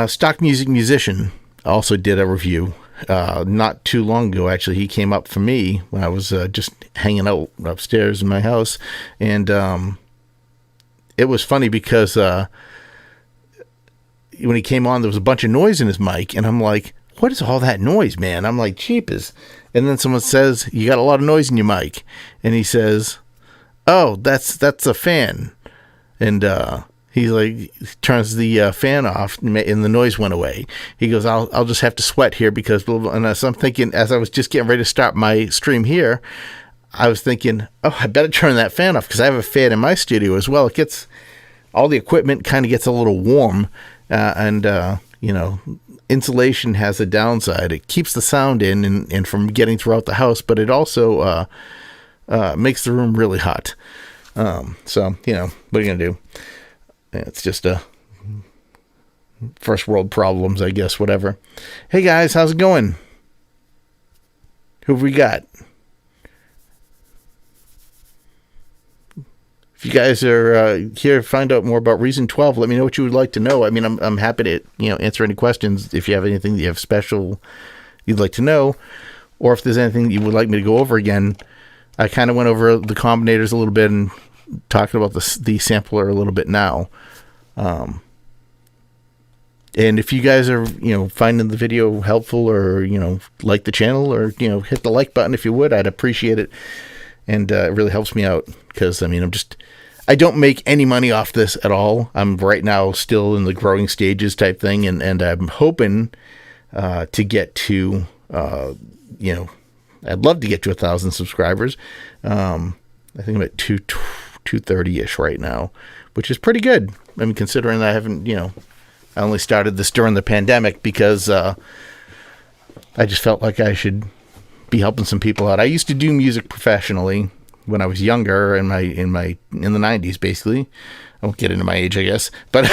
Stock Music Musician also did a review not too long ago. Actually, he came up for me when I was just hanging out upstairs in my house, and it was funny because when he came on, there was a bunch of noise in his mic, and I'm like, "What is all that noise, man?" I'm like, "Jeepers!" And then someone says, "You got a lot of noise in your mic," and he says, "Oh, that's a fan," and he like turns the fan off, and the noise went away. He goes, "I'll just have to sweat here because," blah, blah. And so I'm thinking, as I was just getting ready to start my stream here, I was thinking, "Oh, I better turn that fan off," because I have a fan in my studio as well. It gets all the equipment kind of gets a little warm, and insulation has a downside. It keeps the sound in and from getting throughout the house, but it also makes the room really hot. So, what are you going to do? It's just a first world problems, I guess, whatever. Hey guys, how's it going? Who have we got? If you guys are here to find out more about Reason 12, let me know what you would like to know. I mean, I'm happy to answer any questions if you have anything that you have special you'd like to know, or if there's anything that you would like me to go over again. I kind of went over the combinators a little bit and talking about the sampler a little bit now. And if you guys are finding the video helpful, or like the channel, or hit the like button if you would, I'd appreciate it. And it really helps me out, because I don't make any money off this at all. I'm right now still in the growing stages type thing, and I'm hoping to get to I'd love to get to 1,000 subscribers. I think I'm at 230-ish right now, which is pretty good. I mean, considering that I haven't, I only started this during the pandemic because I just felt like I should be helping some people out. I used to do music professionally when I was younger, in the 90s, basically. I won't get into my age, I guess, but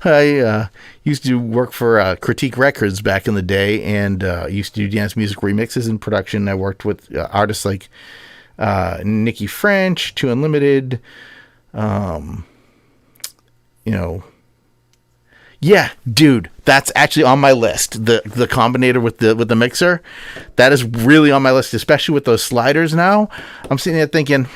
I used to work for Critique Records back in the day, and used to do dance music remixes and production. I worked with artists like Nikki French, Two Unlimited, yeah, dude, that's actually on my list. The combinator with the mixer, that is really on my list, especially with those sliders now. I'm sitting there thinking,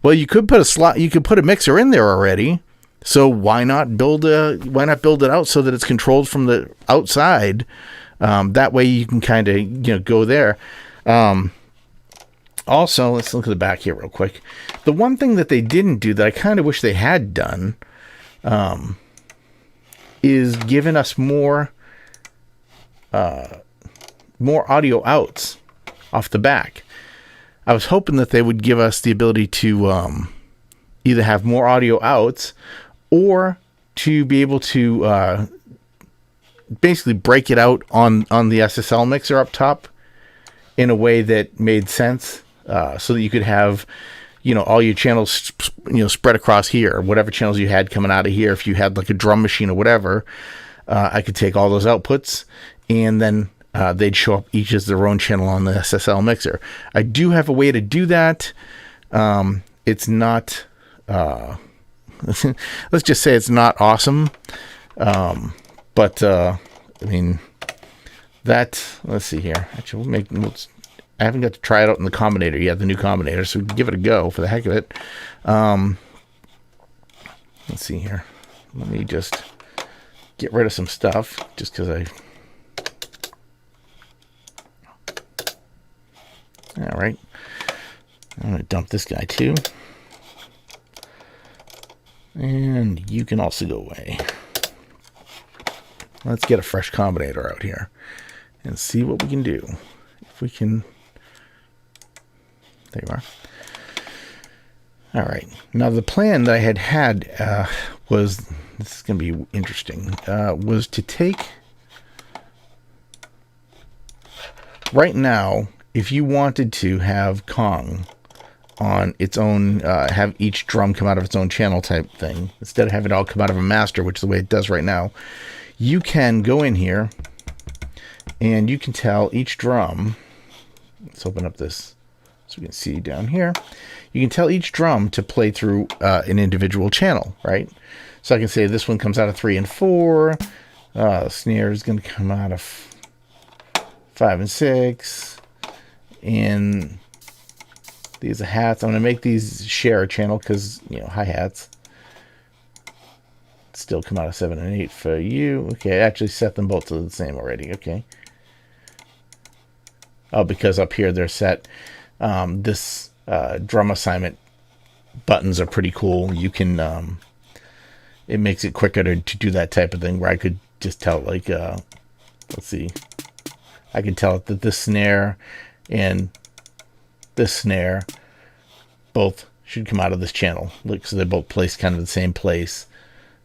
well, you could put a mixer in there already. So why not build it out so that it's controlled from the outside? That way you can kind of go there. Also, let's look at the back here real quick. The one thing that they didn't do that I kind of wish they had done is given us more audio outs off the back. I was hoping that they would give us the ability to either have more audio outs, or to be able to basically break it out on the SSL mixer up top in a way that made sense, so that you could have all your channels spread across here, whatever channels you had coming out of here. If you had like a drum machine or whatever, I could take all those outputs, and then they'd show up each as their own channel on the SSL mixer. I do have a way to do that. It's not let's just say it's not awesome, but I mean, that, let's see here. Actually, I haven't got to try it out in the combinator yet, the new combinator, so give it a go for the heck of it. Let's see here. Let me just get rid of some stuff, just because all right. I'm going to dump this guy too. And you can also go away. Let's get a fresh combinator out here and see what we can do. If we can... There you are. All right. Now, the plan that I had was, this is going to be interesting, was to take right now, if you wanted to have Kong on its own, have each drum come out of its own channel type thing, instead of having it all come out of a master, which is the way it does right now, you can go in here and you can tell each drum, let's open up this so we can see down here, you can tell each drum to play through an individual channel, right? So I can say this one comes out of 3 and 4, the snare is going to come out of 5 and 6, and these are hats. I'm going to make these share a channel because, you know, hi-hats still come out of 7 and 8 for you. Okay, I actually set them both to the same already. Okay. Oh, because up here they're set. This drum assignment buttons are pretty cool. You can, it makes it quicker to do that type of thing where I could just tell, like, let's see. I can tell it that this snare and this snare both should come out of this channel. Look, so they're both placed kind of the same place.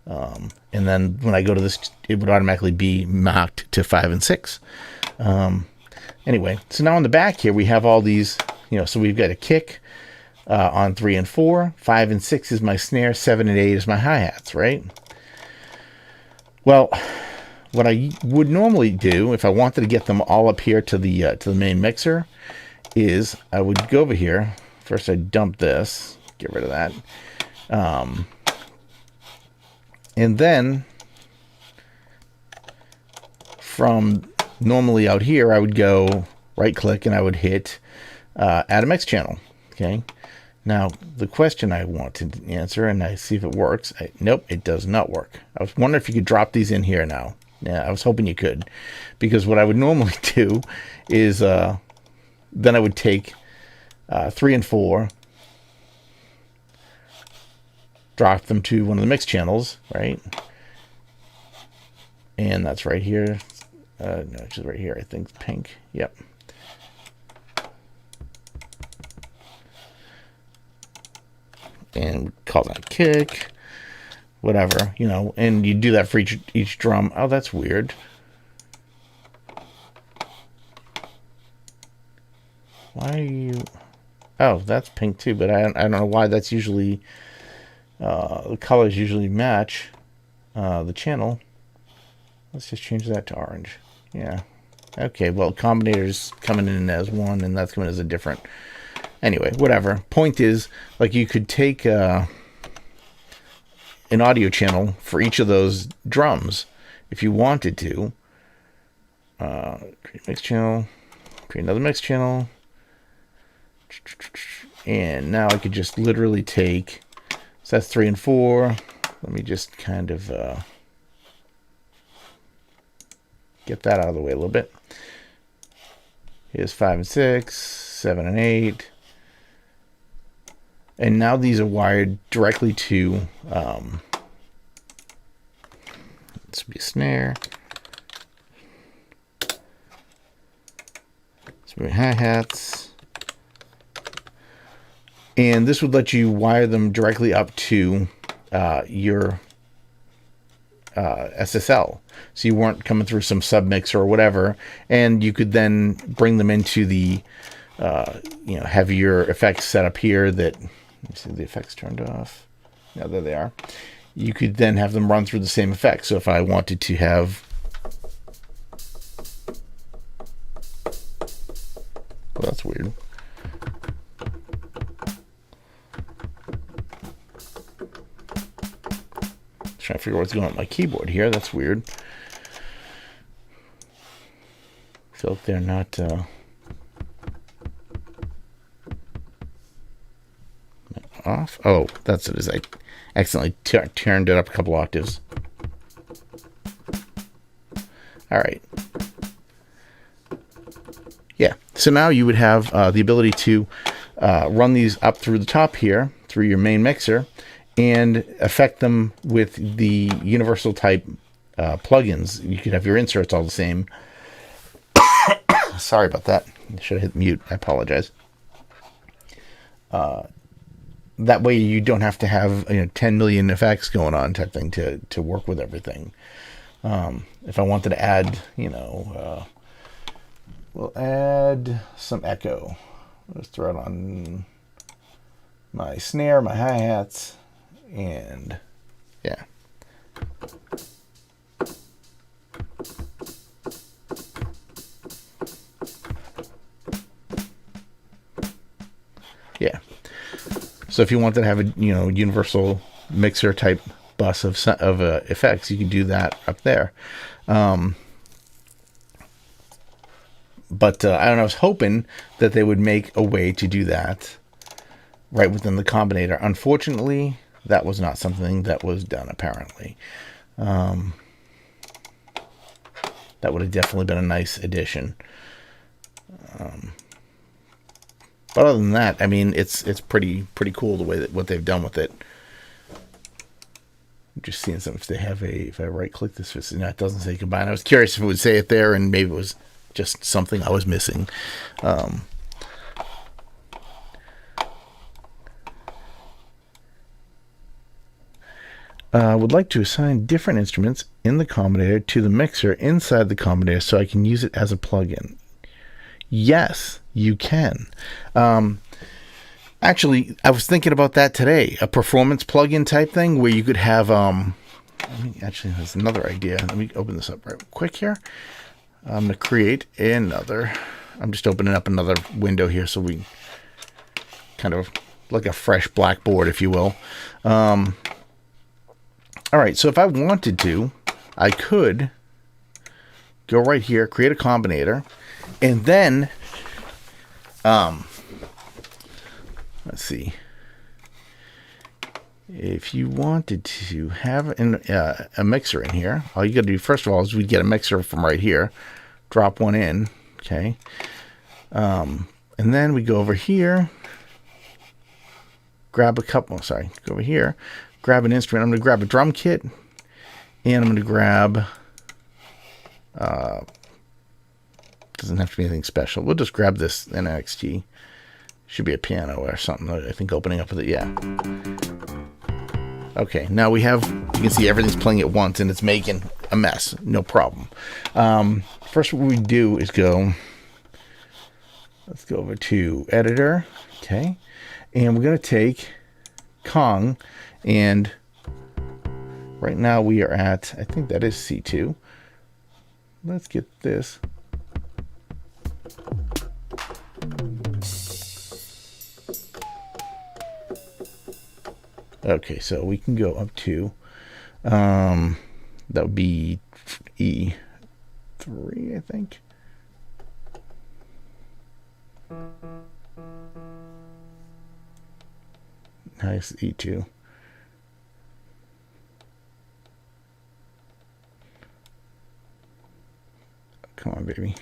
And then when I go to this, it would automatically be marked to 5 and 6. Anyway, so now on the back here, we have all these, you know, so we've got a kick on 3 and 4, 5 and 6 is my snare, 7 and 8 is my hi-hats, right? Well, what I would normally do if I wanted to get them all up here to the main mixer is I would go over here. First, I'd dump this, get rid of that. And then from normally out here, I would go right click and I would hit add a mix channel. Okay. Now the question I want to answer, and I see if it works. Nope, it does not work. I was wondering if you could drop these in here now. Yeah, I was hoping you could, because what I would normally do is then I would take 3 and 4, drop them to one of the mix channels, right? And that's right here. No, it's just right here. I think it's pink. Yep. And call that kick, whatever, you know, and you do that for each drum. Oh, that's weird. Why are you... Oh, that's pink too, but I don't know why that's usually... the colors usually match the channel. Let's just change that to orange. Yeah. Okay, well, combinators coming in as one, and that's coming as a different... Anyway, whatever. Point is, like, you could take an audio channel for each of those drums if you wanted to. Create a mix channel, create another mix channel, and now I could just literally take, so that's 3 and 4. Let me just kind of get that out of the way a little bit. Here's 5 and 6, 7 and 8. And now these are wired directly to, this would be a snare. This would be hi-hats. And this would let you wire them directly up to your SSL. So you weren't coming through some submixer or whatever. And you could then bring them into the, you know, have your effects set up here that... Let me see, the effects turned off. Yeah, there they are. You could then have them run through the same effects. So if I wanted to have... Well, that's weird. Trying to figure out what's going on with my keyboard here. That's weird. So if they're not... off. Oh, that's it. Is I accidentally turned it up a couple octaves. All right. Yeah. So now you would have the ability to run these up through the top here, through your main mixer, and affect them with the universal type plugins. You could have your inserts all the same. Sorry about that. I should have hit mute. I apologize. That way you don't have to have 10 million effects going on type thing to work with everything. If I wanted to add, well, we'll add some echo. Let's throw it on my snare, my hi-hats, and yeah. Yeah. So if you wanted to have a universal mixer type bus of effects, you can do that up there. But I don't know. I was hoping that they would make a way to do that right within the combinator. Unfortunately, that was not something that was done. Apparently, that would have definitely been a nice addition. But other than that, I mean, it's pretty cool the way that what they've done with it. I'm just seeing some if they have if I right click this, no, it doesn't say combine. I was curious if it would say it there, and maybe it was just something I was missing. Would like to assign different instruments in the combinator to the mixer inside the combinator so I can use it as a plugin. Yes, you can. Actually, I was thinking about that today. A performance plugin type thing where you could have. Actually, there's another idea. Let me open this up right quick here. I'm going to create another. I'm just opening up another window here so we kind of like a fresh blackboard, if you will. All right, so if I wanted to, I could go right here, create a combinator, and then, let's see. If you wanted to have a mixer in here, all you got to do first of all is we'd get a mixer from right here, drop one in, okay, and then we go over here, grab a couple. Sorry, go over here, grab an instrument. I'm going to grab a drum kit, and I'm going to grab. Doesn't have to be anything special. We'll just grab this NXT. Should be a piano or something. I think opening up with it. Yeah. Okay, now we have, you can see everything's playing at once and it's making a mess. No problem. First what we do is let's go over to editor. Okay. And we're going to take Kong, and right now we are at, I think that is C2. Let's get this. Okay, so we can go up to, that would be E3, I think. Nice, E2. Come on, baby.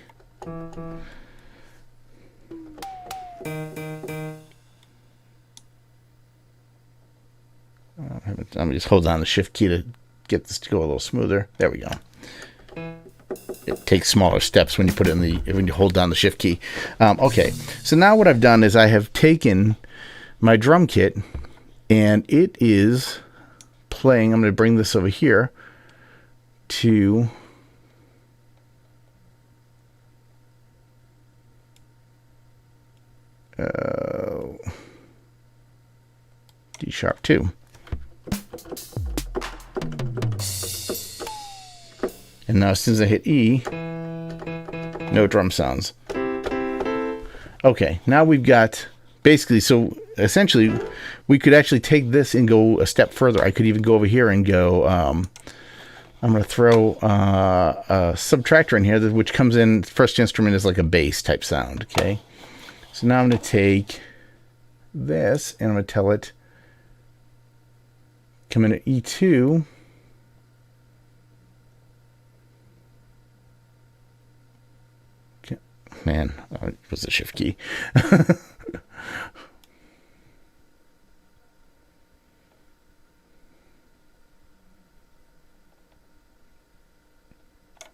I'm just hold down the shift key to get this to go a little smoother. There we go. It takes smaller steps when you put it when you hold down the shift key. Okay, so now what I've done is I have taken my drum kit and it is playing. I'm going to bring this over here to D#2. And now as soon as I hit E, no drum sounds. Okay, now we've got basically, so essentially we could actually take this and go a step further. I could even go over here and go, I'm going to throw a subtractor in here, which comes in, first instrument is like a bass type sound, okay? So now I'm going to take this and I'm going to tell it, come in at E2. Okay. Man, it was the shift key.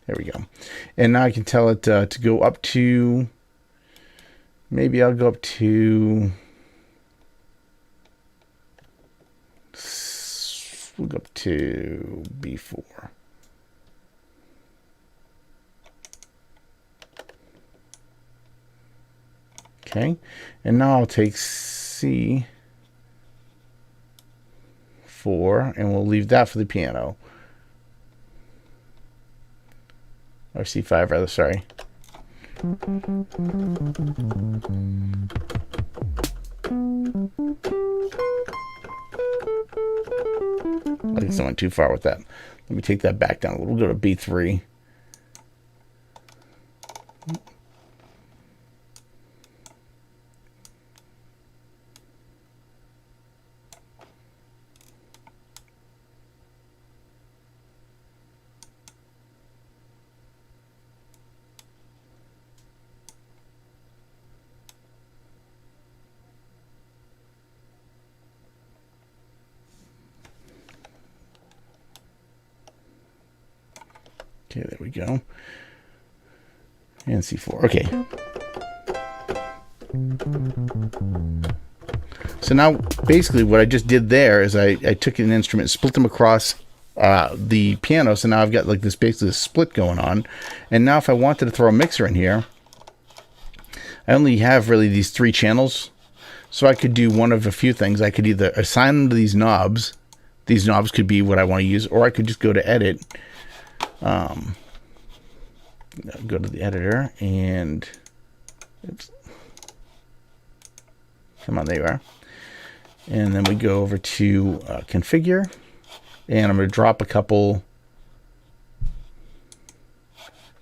There we go. And now I can tell it to go up to, maybe I'll go up to, we'll go up to B4. Okay, and now I'll take C4 and we'll leave that for the piano. Or C5 rather, sorry. I think I went too far with that. Let me take that back down a little. We'll go to B3. Okay, there we go. And C4. Okay. So now, basically, what I just did there is I took an instrument, split them across the piano. So now I've got like this basically this split going on. And now if I wanted to throw a mixer in here, I only have really these 3 channels. So I could do one of a few things. I could either assign them to these knobs. These knobs could be what I want to use, or I could just go to Edit. Go to the editor and oops. Come on, there you are. And then we go over to configure, and I'm going to drop a couple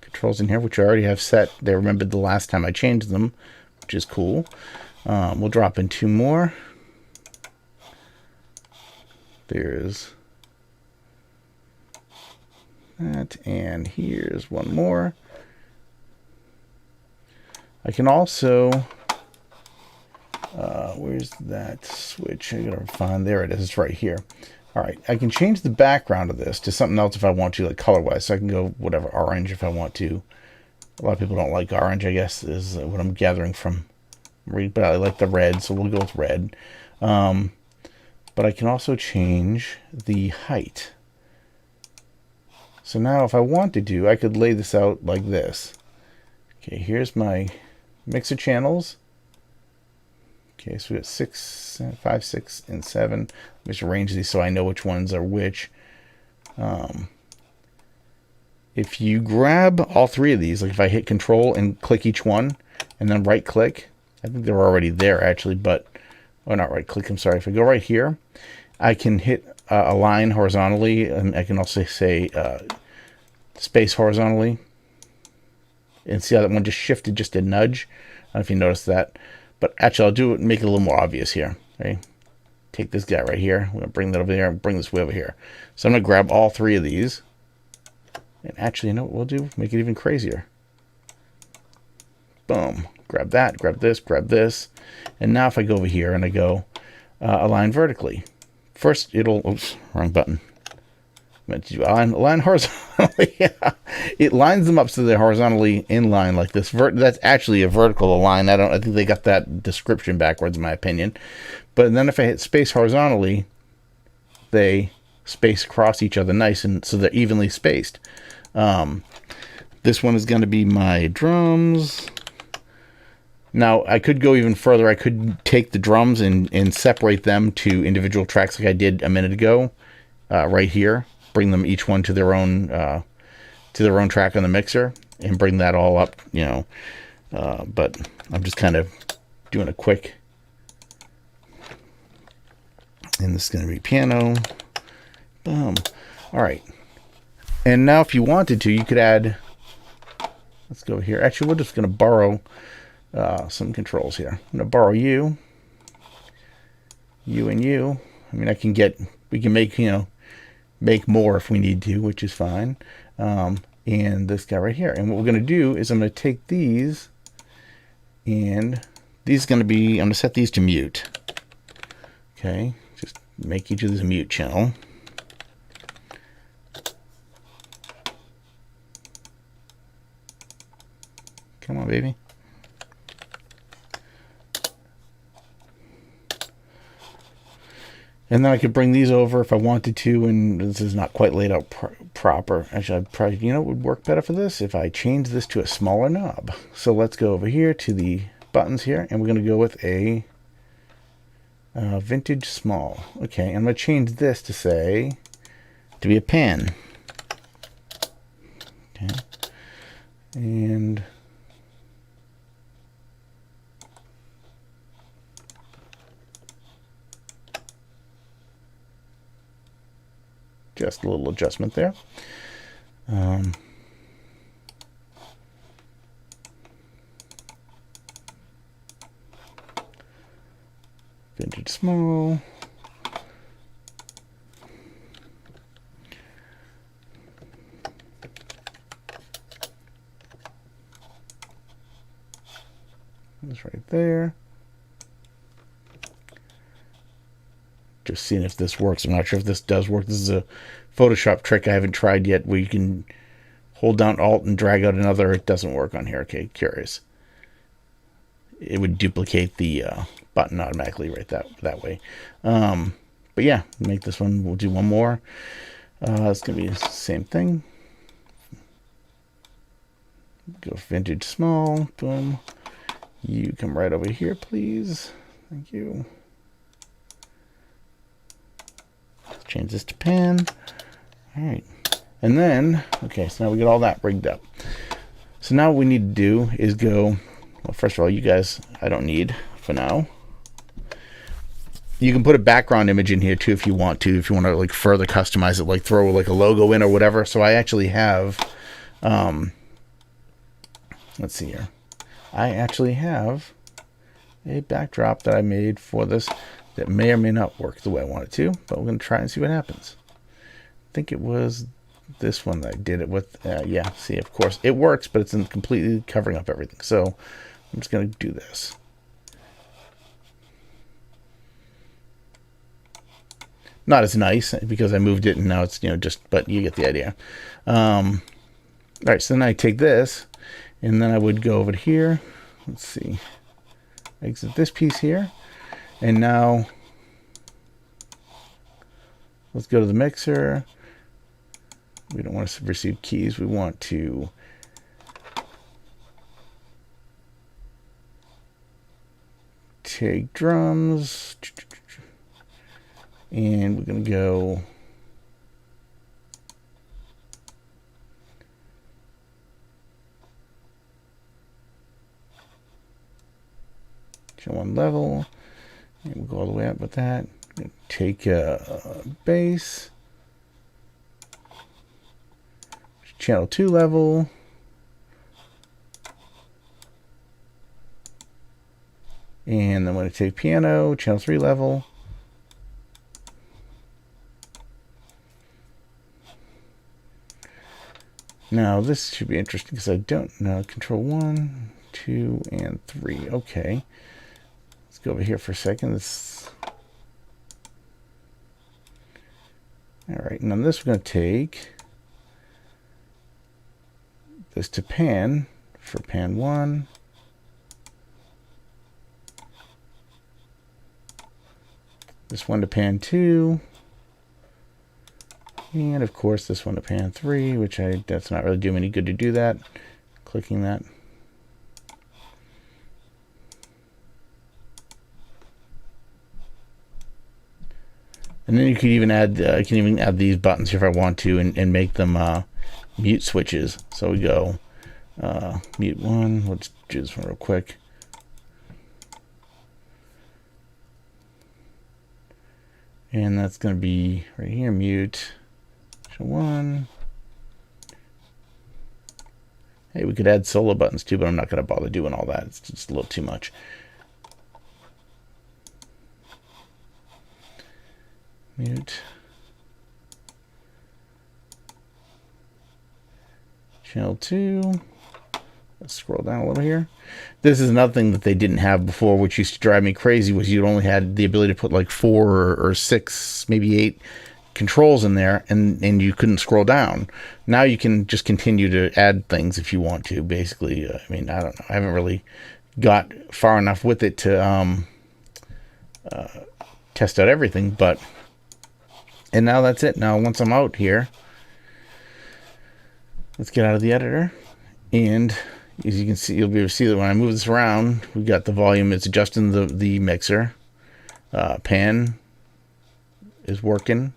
controls in here, which I already have set. They remembered the last time I changed them, which is cool. We'll drop in 2 more. There's that, and here's 1 more. I can also where's that switch? I gotta find, there it is, it's right here. All right, I can change the background of this to something else if I want to, like color wise. So I can go whatever, orange if I want to. A lot of people don't like orange, I guess, is what I'm gathering from read, but I like the red, so we'll go with red. But I can also change the height. So now if I wanted to, I could lay this out like this. Okay, here's my mixer channels. Okay, so we got 6, 5, 6, and 7. Let me just arrange these so I know which ones are which. If you grab all 3 of these, like if I hit Control and click each one, and then right click, I think they're already there actually, but, oh, not right click, I'm sorry. If I go right here, I can hit align horizontally, and I can also say space horizontally. And see how that one just shifted just a nudge? I don't know if you noticed that. But actually, I'll do it and make it a little more obvious here. Okay? Take this guy right here. We're going to bring that over there and bring this way over here. So I'm going to grab all 3 of these. And actually, you know what we'll do? Make it even crazier. Boom. Grab that, grab this. And now if I go over here and I go align vertically. First, it'll, oops, wrong button. Meant to do align horizontally. Yeah. It lines them up so they're horizontally in line like this. That's actually a vertical align. I think they got that description backwards in my opinion. But then if I hit space horizontally, they space across each other nice, and so they're evenly spaced. This one is going to be my drums. Now, I could go even further. I could take the drums and separate them to individual tracks like I did a minute ago, right here. Bring them each one to their own track on the mixer and bring that all up, you know. But I'm just kind of doing a quick. And this is going to be piano. Boom. All right. And now if you wanted to, you could add, let's go here. Actually, we're just going to borrow some controls here. I'm going to borrow you, and you. I mean, we can make, you know, make more if we need to, which is fine. And this guy right here. And what we're going to do is I'm going to take these, and these are going to be, I'm going to set these to mute. Okay. Just make each of these a mute channel. Come on, baby. And then I could bring these over if I wanted to, and this is not quite laid out proper. Actually, I'd probably, you know, it would work better for this if I change this to a smaller knob. So let's go over here to the buttons here, and we're going to go with a vintage small. Okay, I'm going to change this to say, to be a pen. Okay, and just a little adjustment there. Vintage small. That's right there. Just seeing if this works. I'm not sure if this does work. This is a Photoshop trick I haven't tried yet where you can hold down Alt and drag out another. It doesn't work on here. Okay, curious. It would duplicate the button automatically right that way. But yeah, make this one. We'll do one more. It's going to be the same thing. Go vintage small. Boom. You come right over here, please. Thank you. Let's change this to pen. All right. And then, okay, so now we get all that rigged up. So now what we need to do is go, well, first of all, you guys, I don't need for now. You can put a background image in here too if you want to like further customize it, like throw like a logo in or whatever. So I actually have, let's see here. I actually have a backdrop that I made for this that may or may not work the way I want it to, but we're going to try and see what happens. I think it was this one that I did it with. Yeah, see, of course it works, but it's completely covering up everything. So I'm just going to do this. Not as nice because I moved it and now it's, just, but you get the idea. All right, so then I take this and then I would go over to here. Let's see. Exit this piece here. And now let's go to the mixer. We don't want to receive keys. We want to take drums. And we're going to go to one level. And we'll go all the way up with that. Take a bass. Channel 2 level. And then I'm going to take piano, channel 3 level. Now this should be interesting because I don't know. Control 1, 2, and 3. Okay. Let's go over here for a second. Alright, and on this we're going to take this to pan for pan 1. This one to pan 2. And of course this one to pan 3, which that's not really doing any good to do that. Clicking that. And then you could even add, I can even add these buttons here if I want to, and make them mute switches. So we go mute 1. Let's do this one real quick. And that's going to be right here, mute 1. Hey, we could add solo buttons too, but I'm not going to bother doing all that. It's just a little too much. Mute. Channel 2. Let's scroll down a little here. This is another thing that they didn't have before, which used to drive me crazy, was you only had the ability to put like 4 or 6, maybe 8 controls in there, and you couldn't scroll down. Now you can just continue to add things if you want to, basically. I mean, I don't know. I haven't really got far enough with it to test out everything, but... And now that's it. Now, once I'm out here, let's get out of the editor. And as you can see, you'll be able to see that when I move this around, we got the volume. It's adjusting the mixer. Pan is working.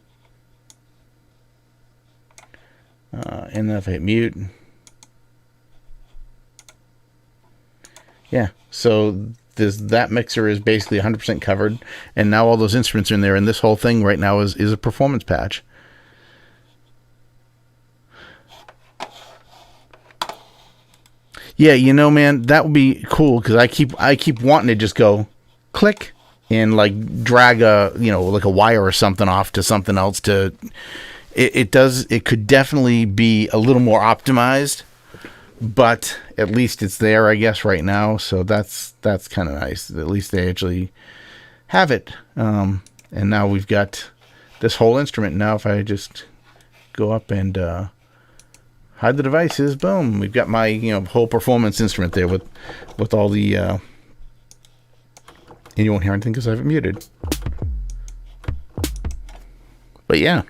And then if I hit mute, yeah. So that mixer is basically 100% covered, and now all those instruments are in there, and this whole thing right now is a performance patch. Yeah, you know, man, that would be cool, because I keep wanting to just go click and like drag a, you know, like a wire or something off to something else. To it could definitely be a little more optimized, but at least it's there, I guess, right now. So that's kind of nice. At least they actually have it. And now we've got this whole instrument. Now if I just go up and hide the devices, boom, we've got my, you know, whole performance instrument there with all the and you won't hear anything because I have it muted. But yeah.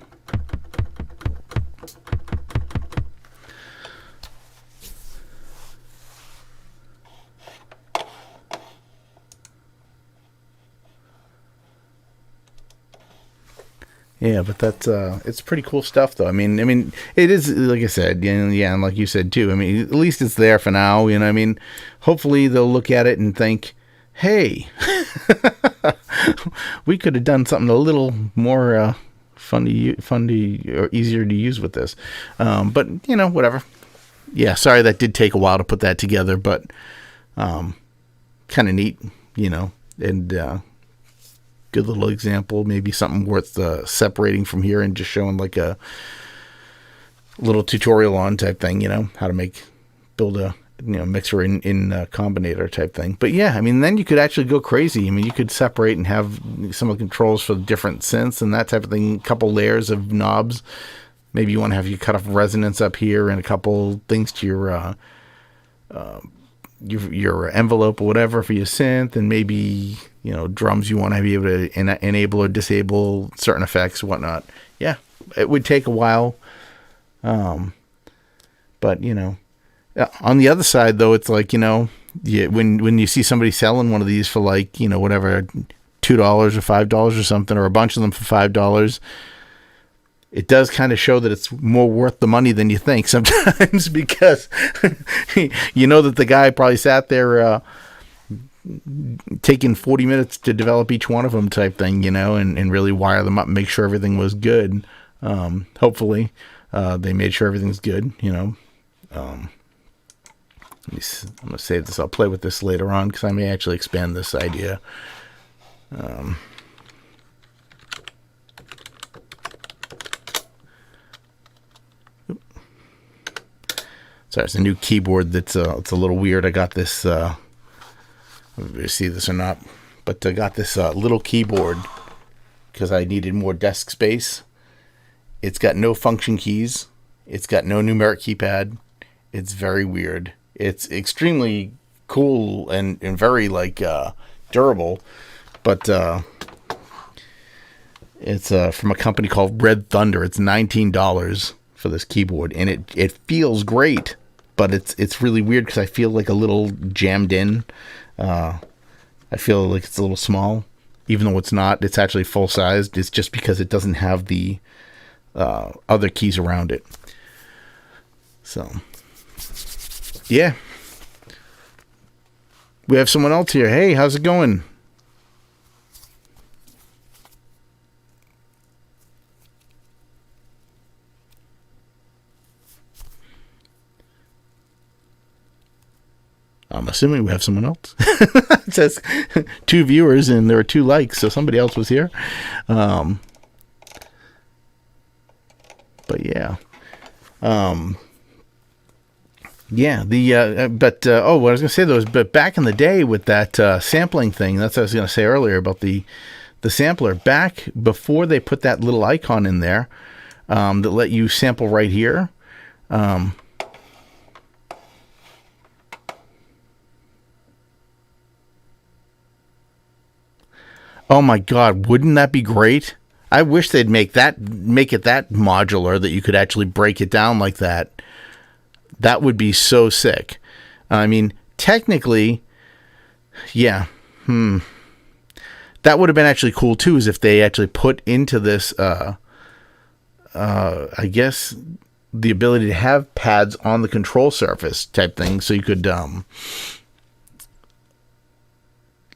Yeah, but that's it's pretty cool stuff, though. I mean, it is, like I said, you know, yeah, and like you said too. I mean, at least it's there for now. You know, I mean, hopefully they'll look at it and think, "Hey, we could have done something a little more fun to or easier to use with this." But you know, whatever. Yeah, sorry that did take a while to put that together, but kind of neat, you know, and. Good little example, maybe something worth separating from here and just showing like a little tutorial on type thing, you know, how to build a, you know, mixer in combinator type thing. But yeah, I mean, then you could actually go crazy. I mean, you could separate and have some of the controls for the different synths and that type of thing, a couple layers of knobs. Maybe you want to have your cut off resonance up here and a couple things to your envelope or whatever for your synth, and maybe, you know, drums you want to be able to enable or disable certain effects, whatnot. Yeah, it would take a while, but you know, on the other side though, it's like, you know, when you see somebody selling one of these for like, you know, whatever, $2 or $5 or something, or a bunch of them for $5. It does kind of show that it's more worth the money than you think sometimes, because you know that the guy probably sat there taking 40 minutes to develop each one of them type thing, you know, and really wire them up and make sure everything was good. Hopefully they made sure everything's good, you know. I'm going to save this. I'll play with this later on because I may actually expand this idea. Sorry, it's a new keyboard that's it's a little weird. I got this, I don't know if you see this or not, but I got this little keyboard because I needed more desk space. It's got no function keys. It's got no numeric keypad. It's very weird. It's extremely cool and very like durable, but it's from a company called Red Thunder. It's $19 for this keyboard, and it feels great, but it's really weird because I feel like a little jammed in. I feel like it's a little small, even though it's not. It's actually full sized. It's just because it doesn't have the other keys around it. So, yeah. We have someone else here. Hey, how's it going? I'm assuming we have someone else. It says 2 viewers and there are 2 likes, so somebody else was here. But yeah. Yeah, what I was going to say though is, but back in the day with that sampling thing, that's what I was going to say earlier about the sampler. Back before they put that little icon in there that let you sample right here. Oh my God, wouldn't that be great? I wish they'd make it that modular that you could actually break it down like that. That would be so sick. I mean, technically, yeah. That would have been actually cool too, is if they actually put into this, I guess, the ability to have pads on the control surface type thing, so you could,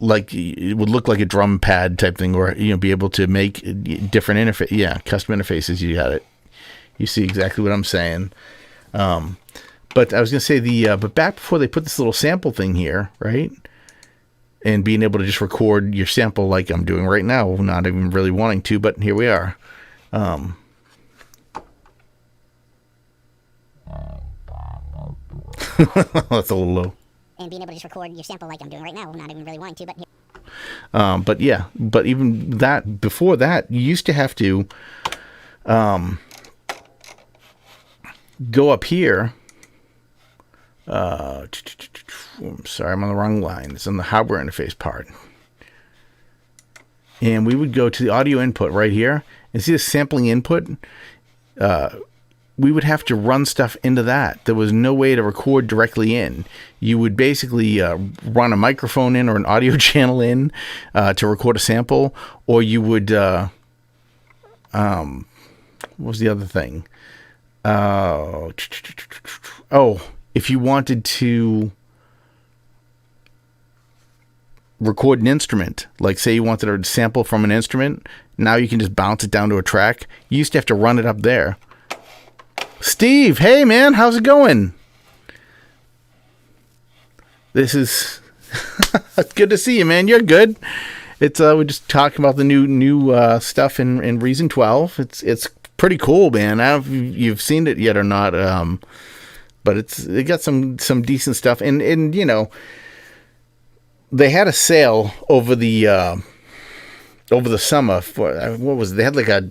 like, it would look like a drum pad type thing, or, you know, be able to make different interface. Yeah, custom interfaces. You got it. You see exactly what I'm saying. But I was gonna say but back before they put this little sample thing here, right? And being able to just record your sample like I'm doing right now, not even really wanting to, but here we are. That's a little low. And being able to just record your sample like I'm doing right now, not even really wanting to, but here. But yeah, but even that, before that, you used to have to go up here. I'm sorry, I'm on the wrong line. It's on the hardware interface part. And we would go to the audio input right here, and see the sampling input. We would have to run stuff into that. There was no way to record directly in. You would basically run a microphone in or an audio channel in to record a sample, or you would, what was the other thing? If you wanted to record an instrument, like say you wanted a sample from an instrument, now you can just bounce it down to a track. You used to have to run it up there. Steve, hey man, how's it going? This is good to see you, man. You're good. It's we're just talking about the new stuff in Reason 12. It's pretty cool, man. I don't know if you've seen it yet or not, but it got some decent stuff. And you know, they had a sale over the summer for what was it? They had like a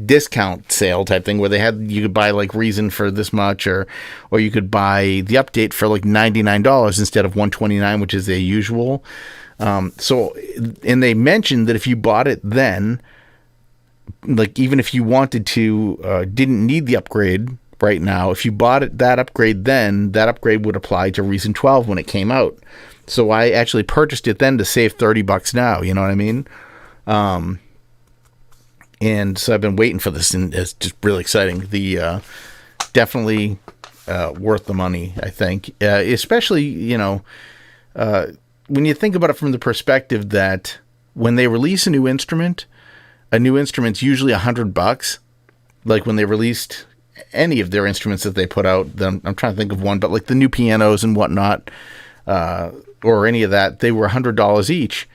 discount sale type thing where you could buy like Reason for this much, or you could buy the update for like $99 instead of $129, which is the usual. So, and they mentioned that if you bought it then, like even if you wanted to, didn't need the upgrade right now, if you bought it, that upgrade then, that upgrade would apply to Reason 12 when it came out. So I actually purchased it then to save $30 now, you know what I mean? And so I've been waiting for this, and it's just really exciting. The definitely worth the money, I think. Especially, you know, when you think about it from the perspective that when they release a new instrument's usually $100. Like when they released any of their instruments that they put out, I'm trying to think of one, but like the new pianos and whatnot, or any of that, they were $100 each.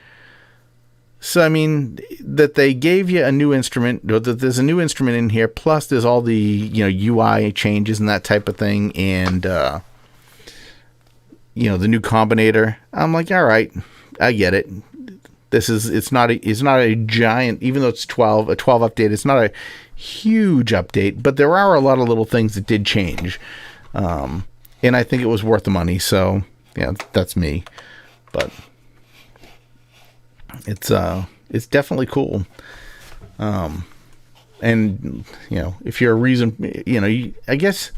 So, I mean, that they gave you a new instrument, or that there's a new instrument in here, plus there's all the, you know, UI changes and that type of thing, and, you know, the new combinator. I'm like, all right, I get it. It's not a giant, even though it's a 12 update, it's not a huge update, but there are a lot of little things that did change. And I think it was worth the money, so, yeah, that's me. But it's definitely cool. And you know, if you're a Reason, you know, I guess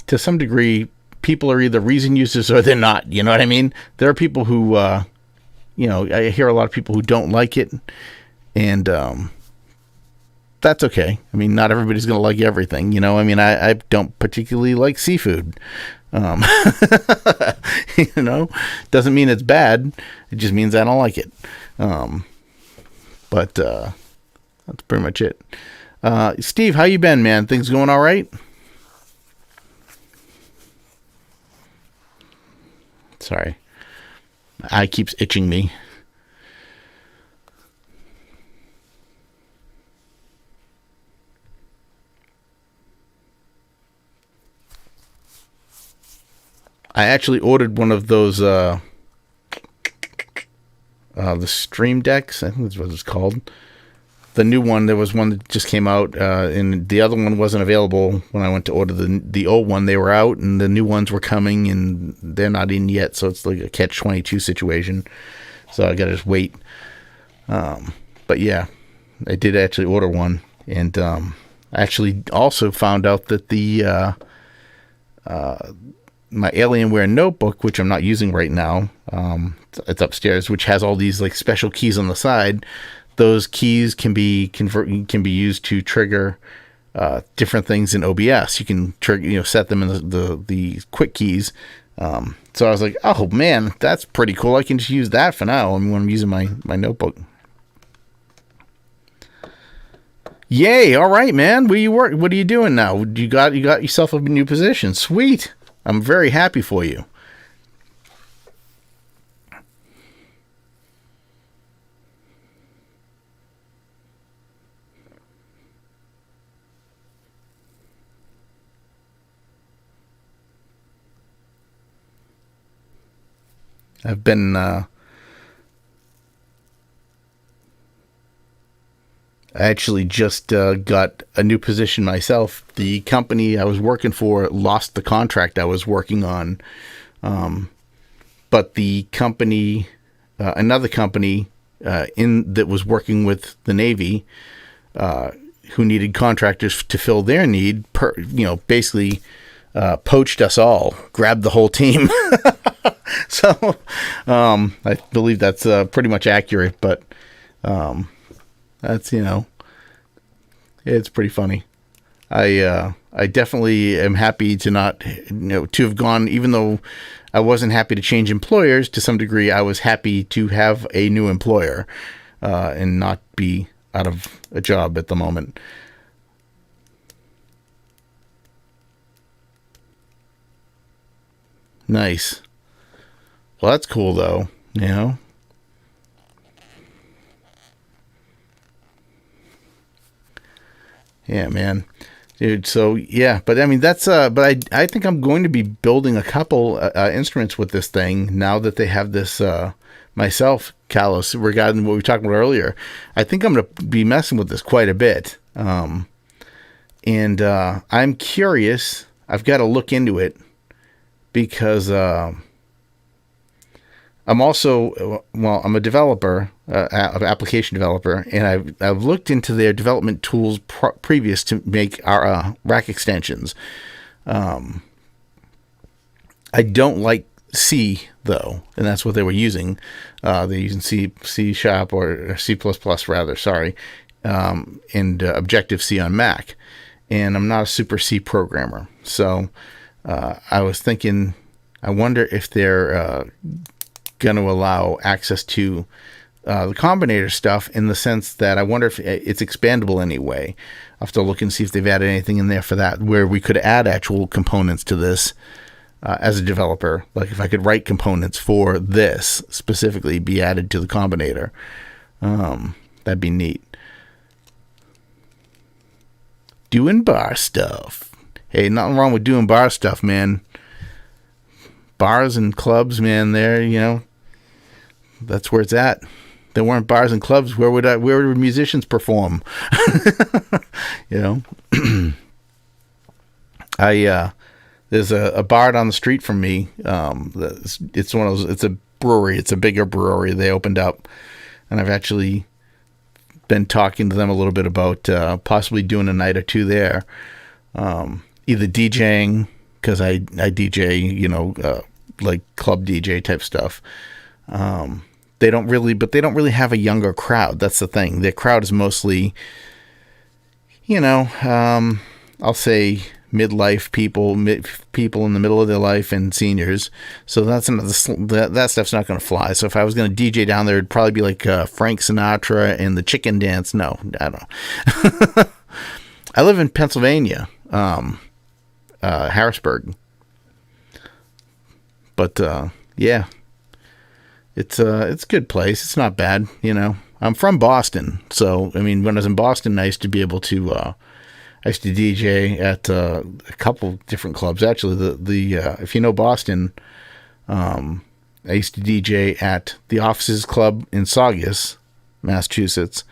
to some degree people are either Reason users or they're not, you know what I mean? There are people who you know, I hear a lot of people who don't like it, and that's okay. I mean, not everybody's going to like everything, you know? I mean, I don't particularly like seafood. You know, doesn't mean it's bad. It just means I don't like it. But that's pretty much it. Steve, how you been, man? Things going all right? Sorry. Eye keeps itching me. I actually ordered one of those, the Stream Decks. I think that's what it's called. The new one, there was one that just came out, and the other one wasn't available when I went to order the old one. They were out, and the new ones were coming, and they're not in yet, so it's like a catch-22 situation. So I gotta just wait. But yeah, I did actually order one, and I actually also found out that the my Alienware notebook, which I'm not using right now. It's upstairs, which has all these like special keys on the side. Those keys can be used to trigger different things in OBS. You can trigger, set them in the quick keys. So I was like, oh man, that's pretty cool. I can just use that for now. When I'm using my notebook. Yay! All right, man. Where you work? What are you doing now? You got yourself a new position. Sweet. I'm very happy for you. I've been I actually just got a new position myself. The company I was working for lost the contract I was working on, but the company, another company that was working with the Navy, who needed contractors to fill their need, basically poached us all, grabbed the whole team. So I believe that's pretty much accurate, but that's, it's pretty funny. I definitely am happy to not, to have gone, even though I wasn't happy to change employers to some degree, I was happy to have a new employer and not be out of a job at the moment. Nice. Well, that's cool, though, Yeah, man. Dude, so, yeah. But, I mean, that's... but I think I'm going to be building a couple instruments with this thing now that they have this... myself, Kalos, regarding what we were talking about earlier. I think I'm going to be messing with this quite a bit. And I'm curious. I've got to look into it because... I'm also, I'm a developer, an application developer, and I've looked into their development tools previous to make our rack extensions. I don't like C though, and that's what they were using. They're using C Sharp or C++ rather, sorry, and Objective-C on Mac. And I'm not a super C programmer, so I was thinking, I wonder if they're going to allow access to the combinator stuff, in the sense that I wonder if it's expandable anyway. I'll have to look and see if they've added anything in there for that, where we could add actual components to this as a developer. Like if I could write components for this specifically be added to the combinator. That'd be neat. Doing bar stuff. Hey, nothing wrong with doing bar stuff, man. Bars and clubs, man, they're, that's where it's at. There weren't bars and clubs. Where would musicians perform? There's a bar down the street from me. It's one of those. It's a brewery. It's a bigger brewery. They opened up, and I've actually been talking to them a little bit about possibly doing a night or two there. Either DJing, because I DJ, like club DJ type stuff. They don't really have a younger crowd. That's the thing. Their crowd is mostly, I'll say midlife people, people in the middle of their life, and seniors. So that's that stuff's not going to fly. So if I was going to DJ down there, it'd probably be like Frank Sinatra and the Chicken Dance. No, I don't know. I live in Pennsylvania, Harrisburg. But yeah, it's a good place. It's not bad, I'm from Boston, so I mean, when I was in Boston, I used to be able to. I used to DJ at a couple different clubs. Actually, the if you know Boston, I used to DJ at the Offices Club in Saugus, Massachusetts,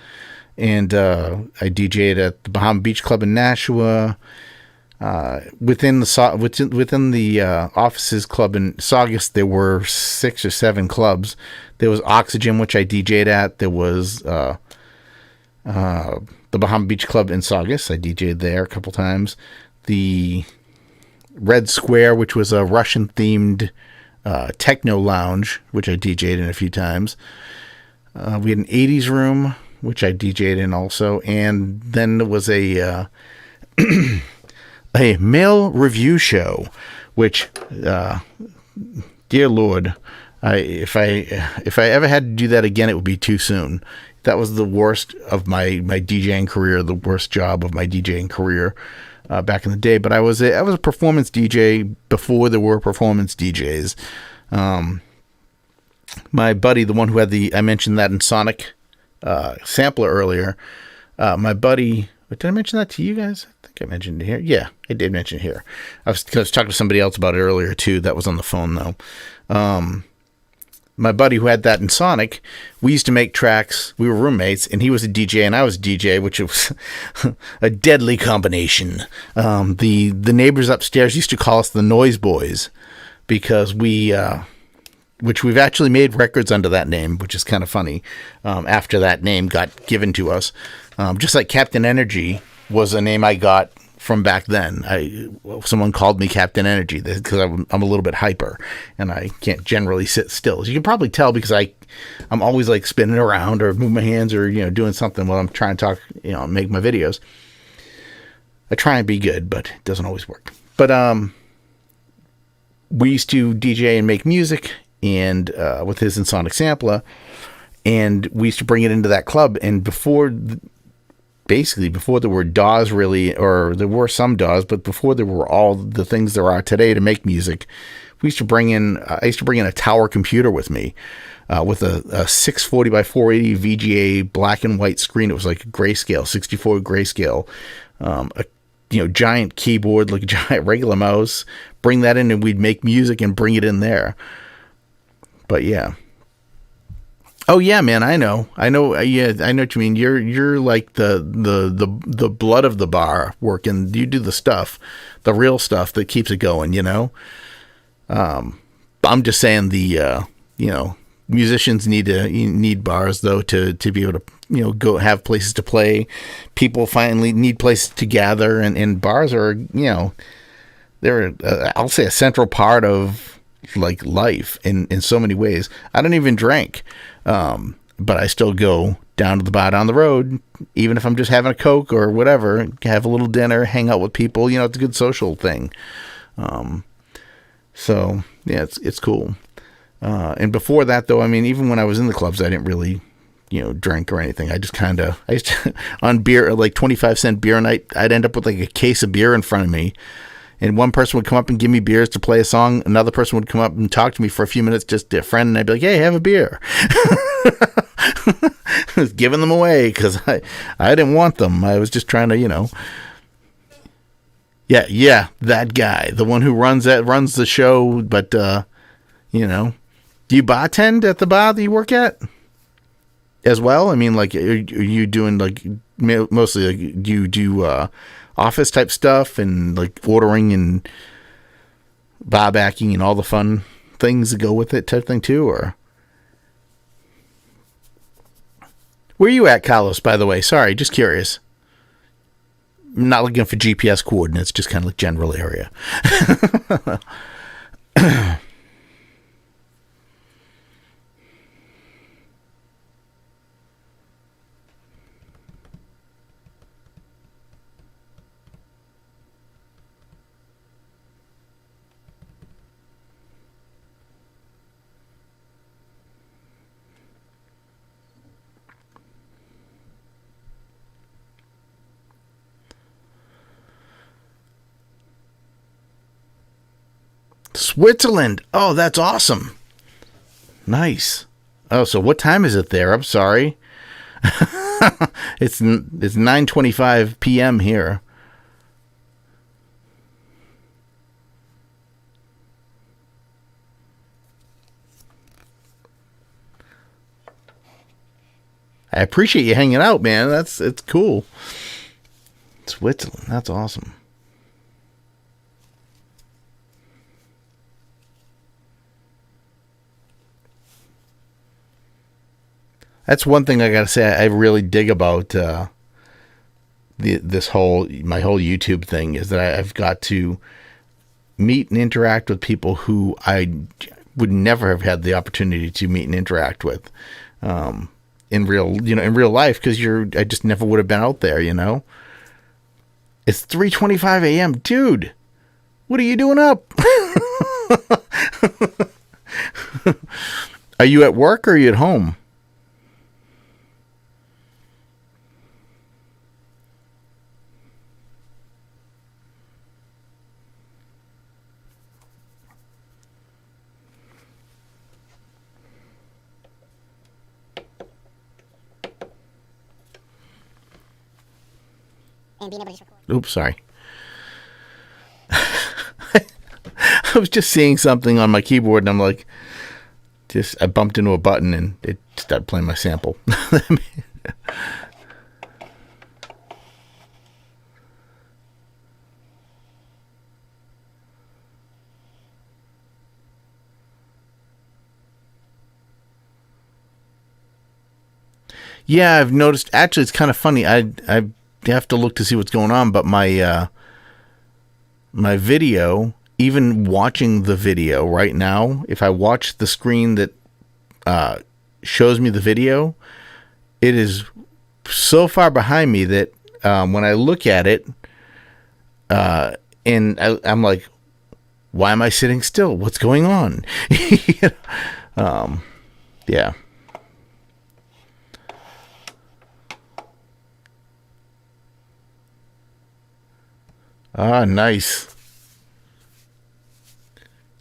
and I DJ'd at the Bahama Beach Club in Nashua. Within the Offices Club in Saugus, there were 6 or 7 clubs. There was Oxygen, which I DJ'd at. There was the Bahama Beach Club in Saugus. I DJ'd there a couple times. The Red Square, which was a Russian-themed techno lounge, which I DJ'd in a few times. We had an 80s room, which I DJ'd in also. And then there was a mail review show, which, dear Lord, if I ever had to do that again, it would be too soon. That was the worst of my DJing career, the worst job of my DJing career back in the day. But I was a performance DJ before there were performance DJs. My buddy, the one who had I mentioned that in Sonic sampler earlier. My buddy, did I mention that to you guys? I think I mentioned it here. Yeah, I did mention it here. I was talking to somebody else about it earlier too. That was on the phone though. My buddy who had that in Sonic, we used to make tracks. We were roommates, and he was a DJ and I was a DJ, which was a deadly combination. The neighbors upstairs used to call us the Noise Boys because which we've actually made records under that name, which is kind of funny. After that name got given to us, just like Cap10NRG was a name I got from back then. Someone called me Cap10NRG because I'm a little bit hyper and I can't generally sit still. As you can probably tell because I'm always like spinning around or moving my hands or doing something while I'm trying to talk, make my videos. I try and be good, but it doesn't always work. But we used to DJ and make music and with his Sonic sampler, and we used to bring it into that club. And before there were DAWs really, or there were some DAWs, but before there were all the things there are today to make music, I used to bring in a tower computer with me, with a 640 by 480 VGA black and white screen. It was like grayscale, 64 grayscale, a giant keyboard, like a giant regular mouse. Bring that in and we'd make music and bring it in there. But yeah. Oh yeah, man, I know. Yeah, I know what you mean. You're like the blood of the bar working. You do the stuff, the real stuff that keeps it going. I'm just saying musicians need bars though to be able to go have places to play. People finally need places to gather, and bars are they're I'll say a central part of like life in so many ways. I don't even drink. But I still go down to the bar down the road, even if I'm just having a Coke or whatever, have a little dinner, hang out with people. It's a good social thing. So yeah, it's cool. And before that though, I mean, even when I was in the clubs, I didn't really, drink or anything. I used to, on beer, like 25-cent beer night, I'd end up with like a case of beer in front of me. And one person would come up and give me beers to play a song. Another person would come up and talk to me for a few minutes, just a friend. And I'd be like, hey, have a beer. I was giving them away because I didn't want them. I was just trying to, Yeah, that guy. The one who runs the show. But, do you bartend at the bar that you work at as well? I mean, like, are you doing, like, mostly, like, do you do office type stuff and like ordering and bar backing and all the fun things that go with it type thing too? Or where are you at, Carlos, by the way? Sorry, just curious. I'm not looking for GPS coordinates, just kind of like general area. Switzerland. Oh, that's awesome. Nice. Oh, so what time is it there? I'm sorry. It's 9:25 p.m. here. I appreciate you hanging out, man. It's cool. Switzerland. That's awesome. That's one thing I gotta say I really dig about my whole YouTube thing is that I've got to meet and interact with people who I would never have had the opportunity to meet and interact with in real life, because I just never would have been out there, It's 3:25 a.m. Dude, what are you doing up? Are you at work or are you at home? And being able to just record. Oops, sorry. I was just seeing something on my keyboard and I'm like, I bumped into a button and it started playing my sample. Yeah, I've noticed. Actually, it's kind of funny. I have to look to see what's going on, but my video, even watching the video right now, if I watch the screen that shows me the video, it is so far behind me that when I look at it, and I'm like, why am I sitting still? What's going on? Yeah. Ah, nice.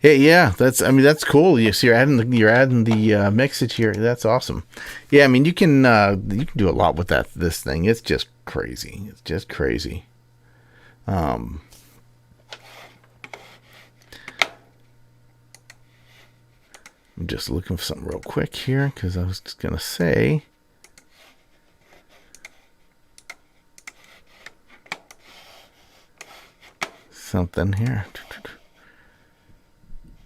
Yeah, that's cool. You see, you're adding the mixage here. That's awesome. Yeah, I mean, you can do a lot with this thing. It's just crazy. It's just crazy. I'm just looking for something real quick here because I was just gonna say. Something here.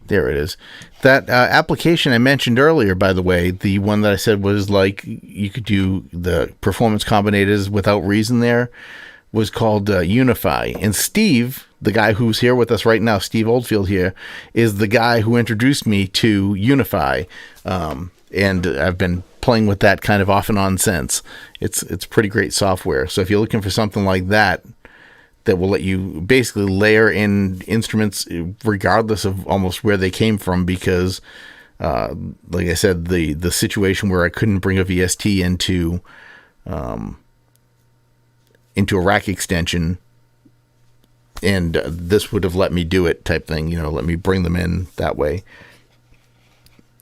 There it is. That application I mentioned earlier, by the way, the one that I said was like you could do the performance combinators without reason there, was called Unify. And Steve, the guy who's here with us right now, Steve Oldfield here, is the guy who introduced me to Unify. And I've been playing with that kind of off and on since. It's pretty great software. So if you're looking for something like that will let you basically layer in instruments regardless of almost where they came from, because like I said, the situation where I couldn't bring a VST into a rack extension, and this would have let me do it type thing, let me bring them in that way.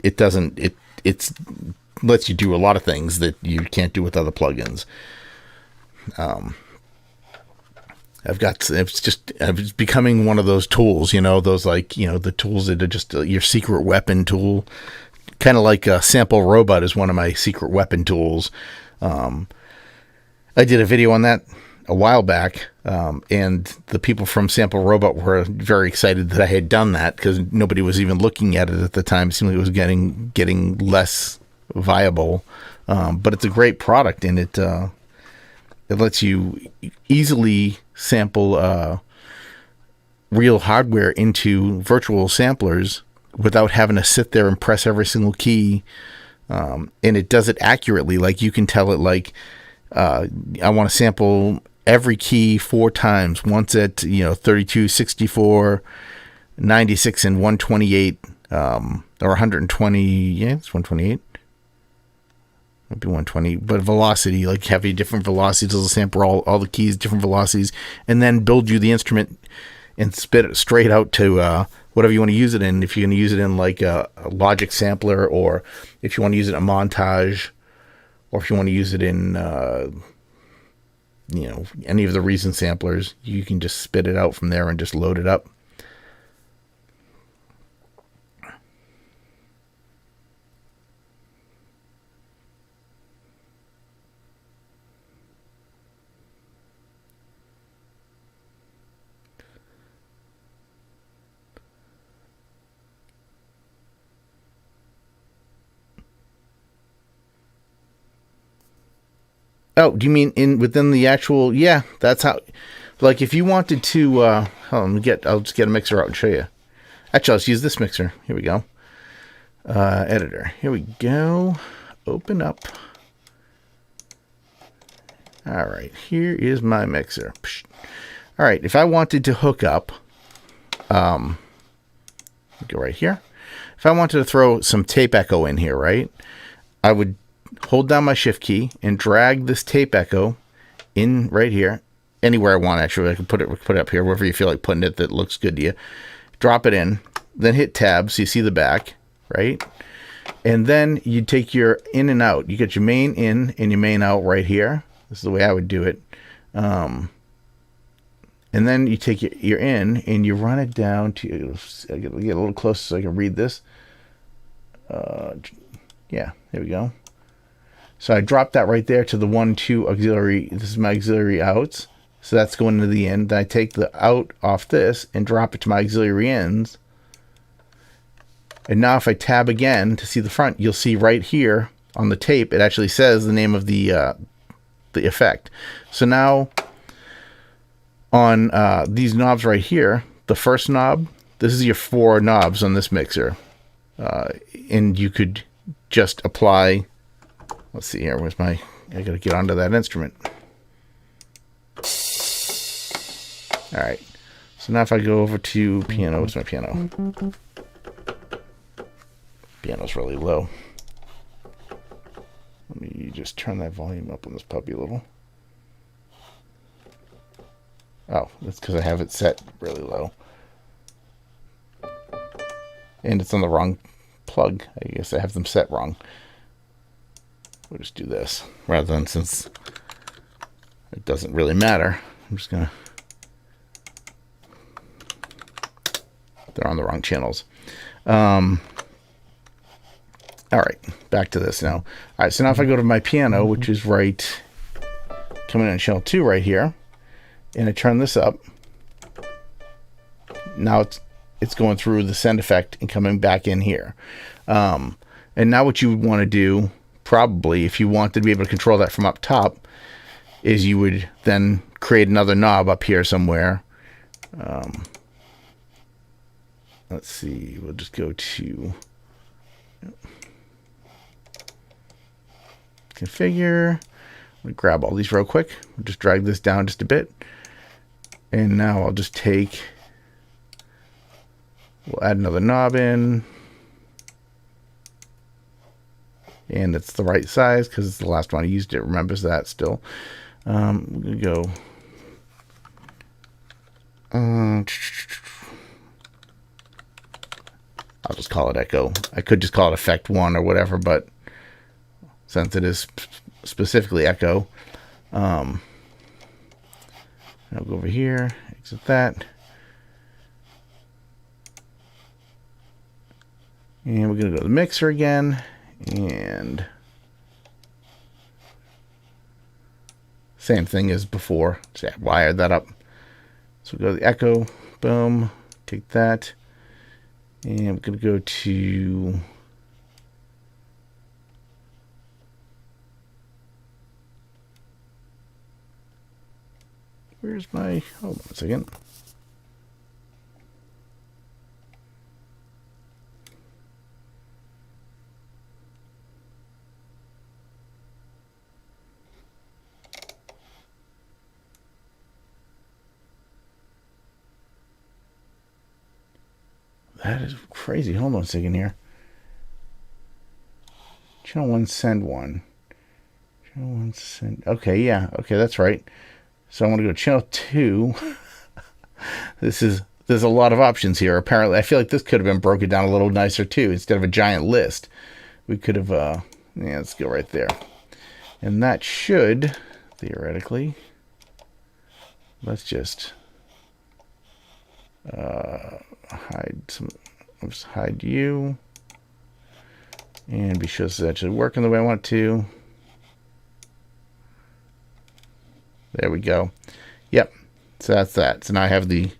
It doesn't, it's lets you do a lot of things that you can't do with other plugins. It's becoming one of those tools, those the tools that are just your secret weapon tool, kind of like Sample Robot is one of my secret weapon tools. I did a video on that a while back, and the people from Sample Robot were very excited that I had done that because nobody was even looking at it at the time. It seemed like it was getting less viable, but it's a great product, and it lets you easily sample real hardware into virtual samplers without having to sit there and press every single key. And it does it accurately. Like you can tell it like, I want to sample every key 4 times, once at, 32, 64, 96, and 128, or 120. Yeah, it's 128. Might be 120, but velocity, like having different velocities, it'll sample all the keys, different velocities, and then build you the instrument and spit it straight out to whatever you want to use it in. If you're going to use it in like a Logic sampler, or if you want to use it in a montage, or if you want to use it in, any of the Reason samplers, you can just spit it out from there and just load it up. Oh, do you mean within the actual? Yeah, that's how. Like if you wanted to, hold on, I'll just get a mixer out and show you. Actually, let's use this mixer. Here we go. Editor. Here we go. Open up. All right, here is my mixer. All right, if I wanted to hook up, go right here. If I wanted to throw some tape echo in here, right, I would hold down my shift key and drag this tape echo in right here, anywhere I want. Actually, I can put it up here, wherever you feel like putting it that looks good to you. Drop it in, then hit tab so you see the back, right? And then you take your in and out. You get your main in and your main out right here. This is the way I would do it. And then you take your in and you run it down to, I get a little closer so I can read this. Yeah, there we go. So I dropped that right there to the 1, 2 auxiliary. This is my auxiliary outs. So that's going into the in. Then I take the out off this and drop it to my auxiliary ins. And now if I tab again to see the front, you'll see right here on the tape, it actually says the name of the effect. So now on these knobs right here, the first knob, this is your 4 knobs on this mixer. And you could just apply, let's see here, where's my, I gotta get onto that instrument. All right, so now if I go over to piano, where's my piano? Piano's really low. Let me just turn that volume up on this puppy a little. Oh, that's because I have it set really low. And it's on the wrong plug. I guess I have them set wrong. We'll just do this rather than, since it doesn't really matter. I'm just gonna, they're on the wrong channels. All right, back to this now. All right, so now if I go to my piano, which is right, coming in channel 2 right here, and I turn this up, now it's going through the send effect and coming back in here. And now what you would want to do, probably, if you wanted to be able to control that from up top, is you would then create another knob up here somewhere. Let's see, we'll just go to configure. I'm gonna grab all these real quick. We'll just drag this down just a bit. And now I'll just take, we'll add another knob in. And it's the right size because it's the last one I used. It remembers that still. We're gonna go. I'll just call it echo. I could just call it effect 1 or whatever, but since it is specifically echo, I'll go over here, exit that. And we're gonna go to the mixer again, and same thing as before. So I wired that up. So we go to the echo, boom, take that, and we're gonna go to where's my, hold on a second. That is crazy. Hold on a second here. Channel 1, send 1. Channel 1, send. Okay, yeah. Okay, that's right. So I want to go to channel 2. There's a lot of options here. Apparently, I feel like this could have been broken down a little nicer too. Instead of a giant list, we could have, yeah, let's go right there. And that should, theoretically, let's just hide some, let's hide you. And be sure this is actually working the way I want it to. There we go. Yep. So that's that. So now I have the.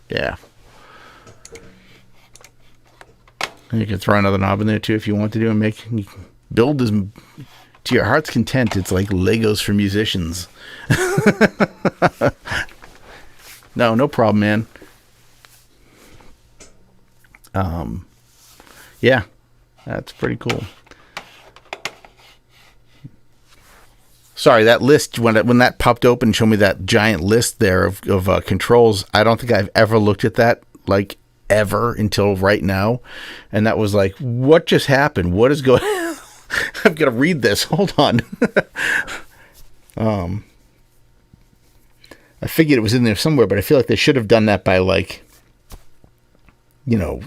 Yeah. You can throw another knob in there too if you want to do and make build as to your heart's content. It's like Legos for musicians. No problem, man. Yeah, that's pretty cool. Sorry, that list, when that popped open, showed me that giant list there of controls. I don't think I've ever looked at that, like, ever until right now. And that was like, what just happened? What is going on? I've got to read this. Hold on. I figured it was in there somewhere, but I feel like they should have done that by, like, you know,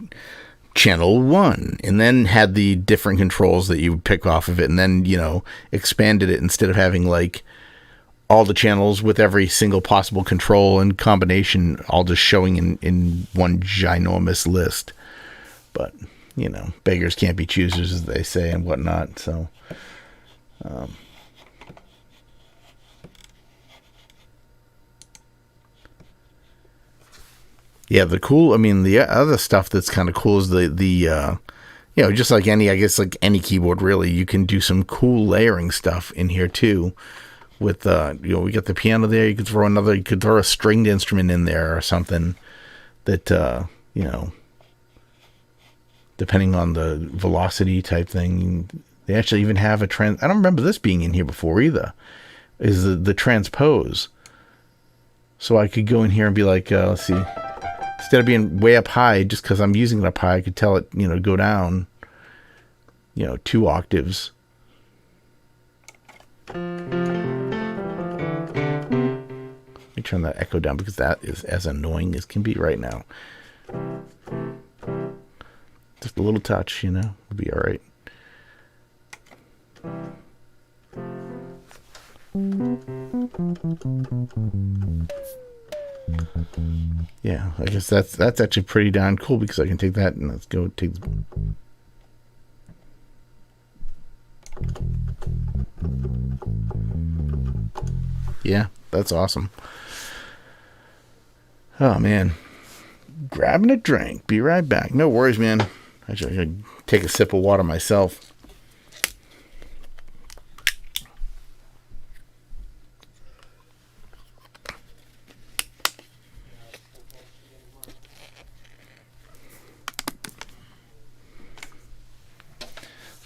channel 1, and then had the different controls that you would pick off of it, and then, you know, expanded it instead of having, like, all the channels with every single possible control and combination all just showing in one ginormous list. But, you know, beggars can't be choosers, as they say, and whatnot. So, yeah, the other stuff that's kind of cool is the you know, just like any, I guess, like any keyboard, really, you can do some cool layering stuff in here too. With, you know, we got the piano there. You could throw a stringed instrument in there or something that, you know, depending on the velocity type thing. They actually even have I don't remember this being in here before either, is the transpose. So I could go in here and be like, let's see, instead of being way up high, just because I'm using it up high, I could tell it, you know, go down, you know, 2 octaves. Let me turn that echo down because that is as annoying as can be right now. Just a little touch, you know, would be all right. Yeah, I guess that's actually pretty darn cool because I can take that and let's go take. Yeah, that's awesome. Oh man, grabbing a drink. Be right back. No worries, man. Actually, I gotta take a sip of water myself.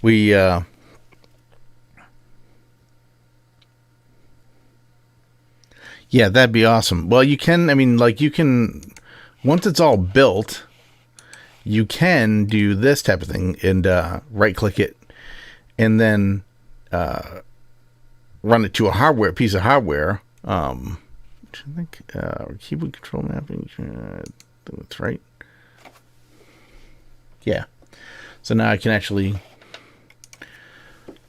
Yeah, that'd be awesome. Well, you can, I mean, like, you can, once it's all built, you can do this type of thing and right click it and then run it to a piece of hardware. Which I think keyboard control mapping, that's right. Yeah. So now I can actually,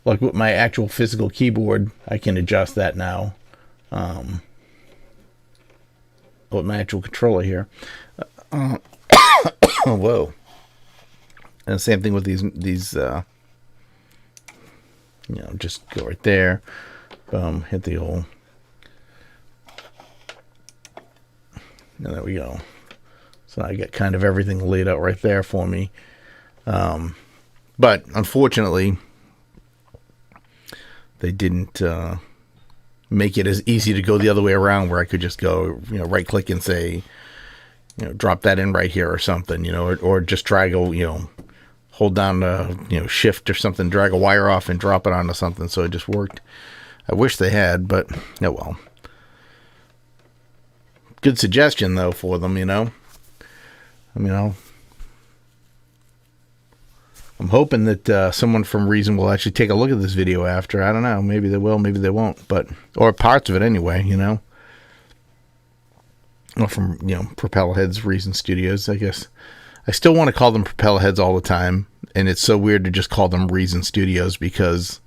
like with my actual physical keyboard, I can adjust that now. With my actual controller here. Whoa. And same thing with these you know, just go right there. Boom, hit the old. And there we go. So I got kind of everything laid out right there for me. But unfortunately, they didn't make it as easy to go the other way around, where I could just go, you know, right click and say, you know, drop that in right here or something, you know, or just drag a, you know, hold down you know, shift or something, drag a wire off and drop it onto something. So it just worked. I wish they had, but oh well. Good suggestion though for them, you know. I mean, I'm hoping that someone from Reason will actually take a look at this video after. I don't know. Maybe they will. Maybe they won't. But, or parts of it anyway, you know. Or from, you know, Propeller Heads Reason Studios, I guess. I still want to call them Propeller Heads all the time. And it's so weird to just call them Reason Studios because,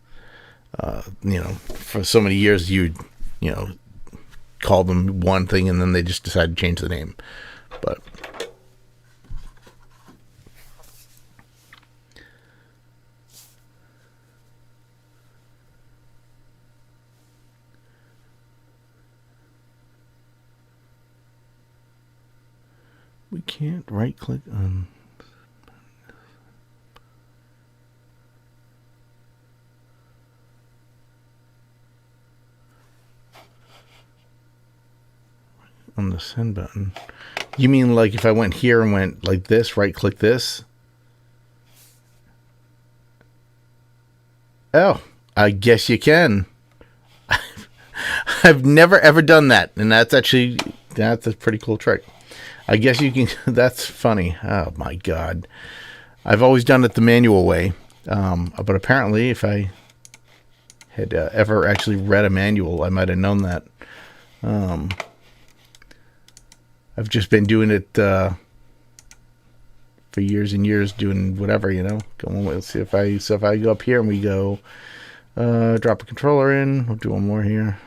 you know, for so many years you know, call them one thing and then they just decide to change the name. But we can't right click on. the send button. You mean like if I went here and went like this, right click this? Oh, I guess you can. I've never ever done that, and that's a pretty cool trick. I guess you can. That's funny. Oh my god, I've always done it the manual way, but apparently, if I had ever actually read a manual, I might have known that. I've just been doing it for years and years, doing whatever, Let's see if I go up here and we go drop a controller in. We'll do one more here.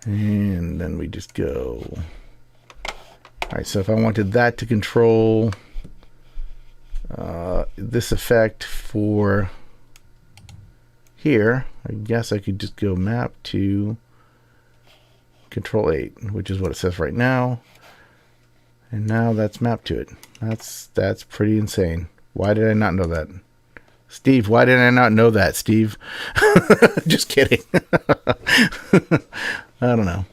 And then we just go. All right, so if I wanted that to control this effect for here, I guess I could just go map to Control 8, which is what it says right now. And now that's mapped to it. That's pretty insane. Why did I not know that? Steve, why did I not know that, Steve? Just kidding. I don't know.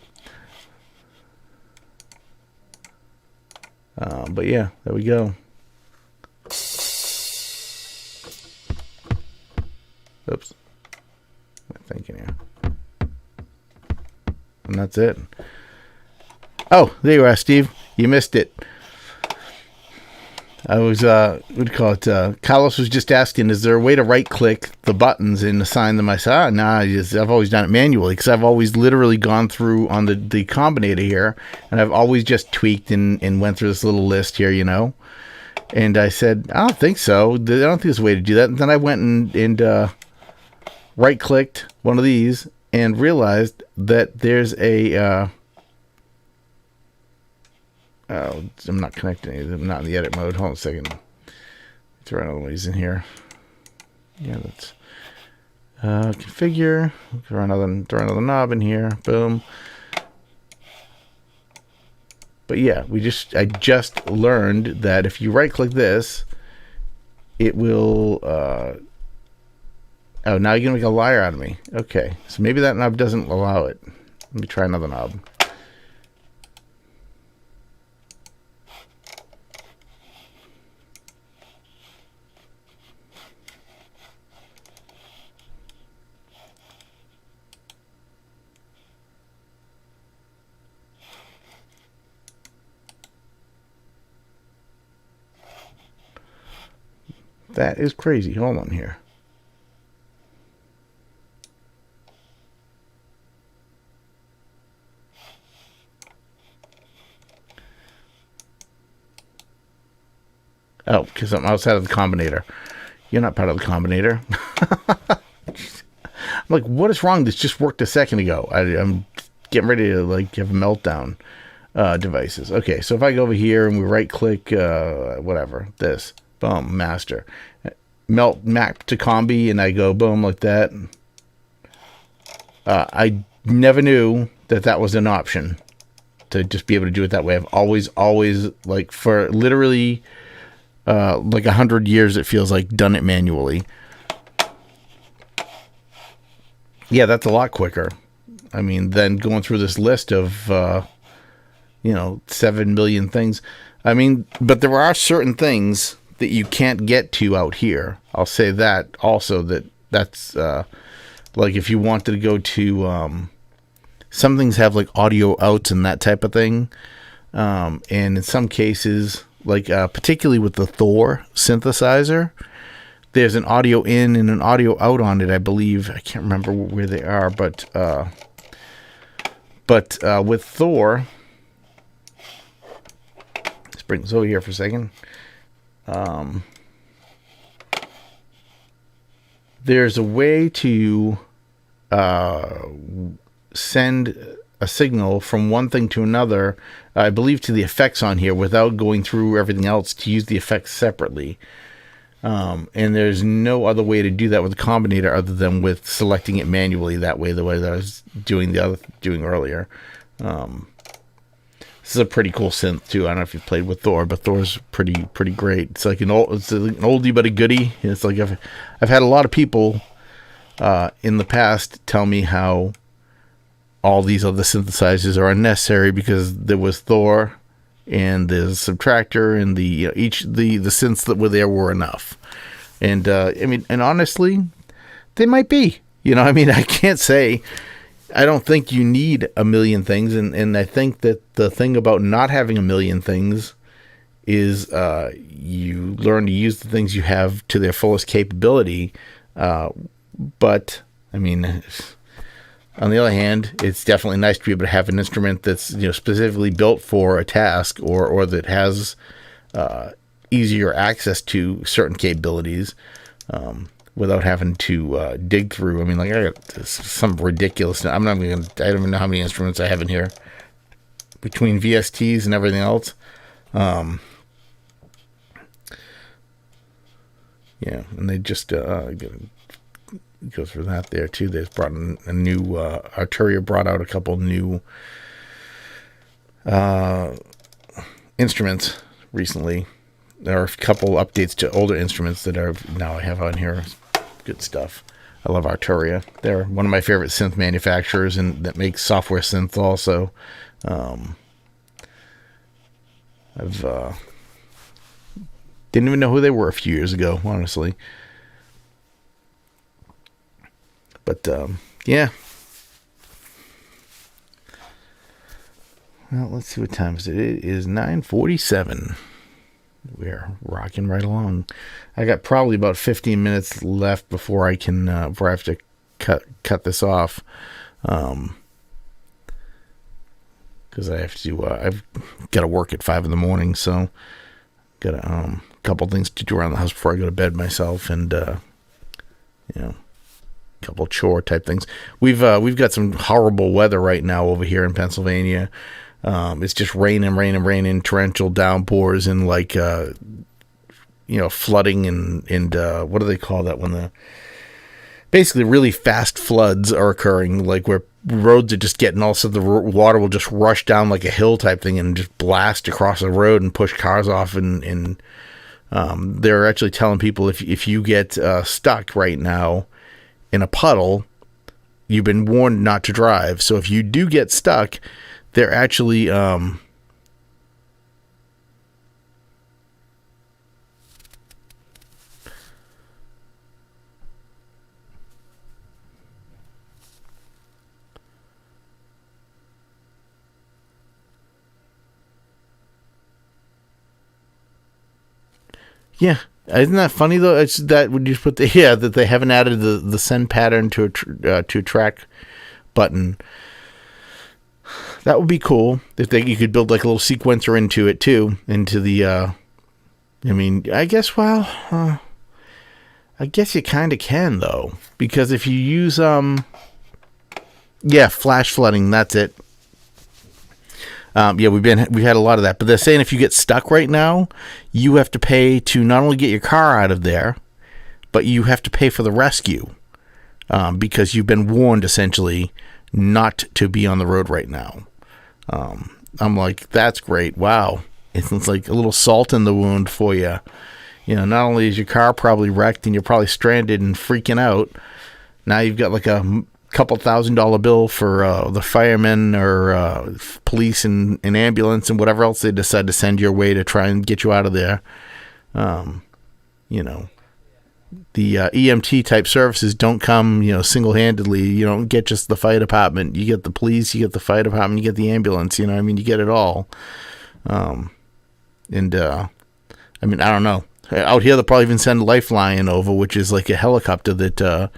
But yeah, there we go. Oops. What am I thinking here? And that's it. Oh, there you are, Steve. You missed it. I was, what do you call it? Carlos was just asking, is there a way to right-click the buttons and assign them? I said, nah, I've always done it manually because I've always literally gone through on the combinator here, and I've always just tweaked and went through this little list here, And I said, I don't think so. I don't think there's a way to do that. And then I went and right-clicked one of these and realized that there's a... Oh, I'm not connecting it. I'm not in the edit mode. Hold on a second. Throw another one in here. Yeah, that's configure. Throw another knob in here. Boom. But yeah, I just learned that if you right click this, it will oh, now you're gonna make a liar out of me. Okay, so maybe that knob doesn't allow it. Let me try another knob. That is crazy. Hold on here. Oh, because I'm outside of the combinator. You're not part of the combinator. I'm like, what is wrong? This just worked a second ago. I'm getting ready to have a meltdown. Devices. Okay, so if I go over here and we right click whatever, this. Boom, master. Map to combi, and I go boom like that. I never knew that was an option to just be able to do it that way. I've always, like for literally like 100 years, it feels like, done it manually. Yeah, that's a lot quicker. I mean, than going through this list of 7 million things. I mean, but there are certain things that you can't get to out here. I'll say that also, that's like if you wanted to go to some things have like audio outs and that type of thing, and in some cases, like particularly with the Thor synthesizer, there's an audio in and an audio out on it, I believe. I can't remember where they are, but with Thor, let's bring this over here for a second. There's a way to send a signal from one thing to another, I believe, to the effects on here without going through everything else, to use the effects separately. And there's no other way to do that with the combinator other than with selecting it manually that way, the way that I was doing earlier. This is a pretty cool synth too. I don't know if you've played with Thor, but Thor's pretty great. It's like an oldie but a goodie. It's like I've had a lot of people in the past tell me how all these other synthesizers are unnecessary because there was Thor and there's subtractor and the synths that were there were enough. And and honestly, they might be. I can't say. I don't think you need a million things, and I think that the thing about not having a million things is you learn to use the things you have to their fullest capability. But on the other hand, it's definitely nice to be able to have an instrument that's specifically built for a task or that has easier access to certain capabilities. Without having to dig through. I got some ridiculous. I don't even know how many instruments I have in here between VSTs and everything else. And they just go through that there too. They've brought in a new Arturia brought out a couple new instruments recently. There are a couple updates to older instruments that I have on here. Good stuff. I love Arturia. They're one of my favorite synth manufacturers, and that makes software synth also. I've didn't even know who they were a few years ago, honestly. But yeah. Well, let's see what time is it. It is 9:47. We're rocking right along. I got probably about 15 minutes left before I can before I have to cut this off, because I have to. I've got to work at 5 a.m, so got a couple things to do around the house before I go to bed myself, and couple chore type things. We've got some horrible weather right now over here in Pennsylvania. It's just raining, torrential downpours, and flooding and what do they call that when basically really fast floods are occurring, like where roads are just getting all of a sudden the water will just rush down like a hill type thing and just blast across the road and push cars off, and they're actually telling people if you get stuck right now in a puddle, you've been warned not to drive. So if you do get stuck, they're actually yeah. Isn't that funny though? It's that when you put that they haven't added the send pattern to a track button. That would be cool if you could build like a little sequencer into it too, into the. I guess. Well, I guess you kind of can though, because if you use flash flooding. That's it. We've had a lot of that, but they're saying if you get stuck right now, you have to pay to not only get your car out of there, but you have to pay for the rescue, because you've been warned essentially not to be on the road right now. I'm like, that's great. Wow. It's like a little salt in the wound for you. Not only is your car probably wrecked and you're probably stranded and freaking out, now you've got like a couple $1,000 bill for the firemen or police and ambulance and whatever else they decide to send your way to try and get you out of there. The EMT type services don't come, single-handedly. You don't get just the fire department. You get the police, you get the fire department, you get the ambulance. You get it all. I don't know. Out here, they'll probably even send Lifeline over, which is like a helicopter that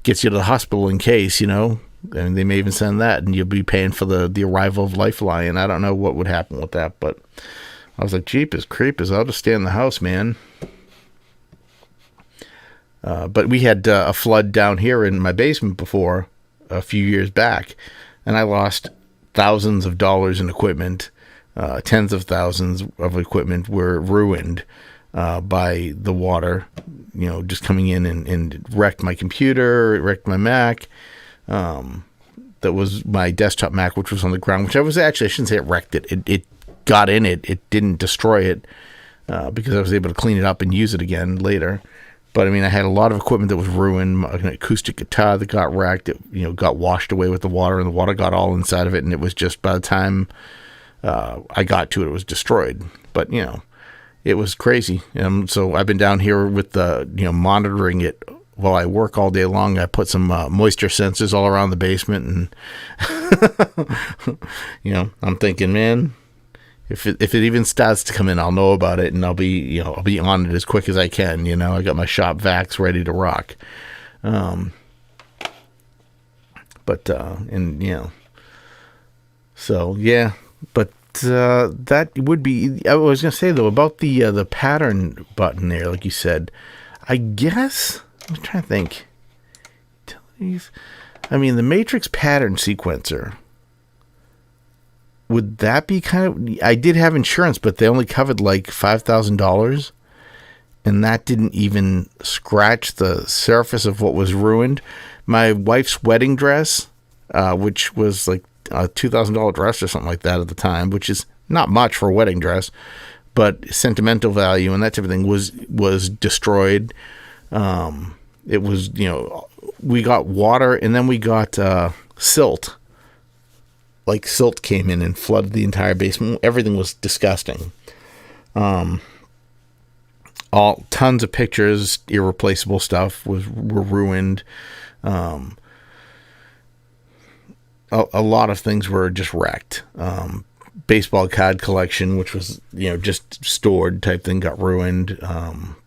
gets you to the hospital in case, and they may even send that, and you'll be paying for the arrival of Lifeline. I don't know what would happen with that, but I was like, Jeepers creepers, I'll just stay in the house, man. But we had a flood down here in my basement before a few years back, and I lost thousands of dollars in equipment. Tens of thousands of equipment were ruined by the water, just coming in and wrecked my computer, it wrecked my Mac. That was my desktop Mac, which was on the ground, which I shouldn't say it wrecked it. It got in it. It didn't destroy it because I was able to clean it up and use it again later. But I mean, I had a lot of equipment that was ruined. An acoustic guitar that got wrecked. It, you know, got washed away with the water, and the water got all inside of it. And it was just, by the time I got to it, it was destroyed. But you know, it was crazy. So I've been down here with the, you know, monitoring it while I work all day long. I put some moisture sensors all around the basement, and you know, I'm thinking, man, if it even starts to come in, I'll know about it, and I'll be on it as quick as I can. You know, I got my shop vacs ready to rock. And you know, so yeah, but that would be. I was gonna say though about the pattern button there, like you said. I guess I'm trying to think. Utilities. I mean, the matrix pattern sequencer. Would that be kind of... I did have insurance, but they only covered like $5,000. And that didn't even scratch the surface of what was ruined. My wife's wedding dress, which was like a $2,000 dress or something like that at the time, which is not much for a wedding dress, but sentimental value and that type of thing was destroyed. It was, you know, we got water, and then we got silt. Like silt came in and flooded the entire basement. Everything was disgusting. All tons of pictures, irreplaceable stuff were ruined. A lot of things were just wrecked. Baseball card collection, which was, you know, just stored type thing, got ruined.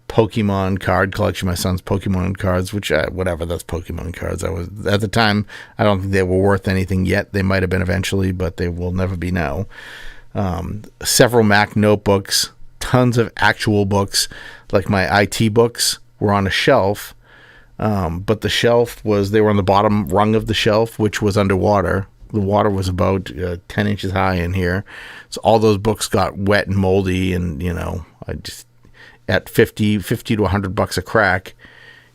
Pokemon card collection, my son's Pokemon cards, which whatever, that's Pokemon cards. I was at the time, I don't think they were worth anything yet. They might have been eventually, but they will never be now. Several Mac notebooks, tons of actual books, like my IT books were on a shelf, but the shelf they were on the bottom rung of the shelf, which was underwater. The water was about 10 inches high in here, so all those books got wet and moldy, and you know, I just at $50 to $100 a crack,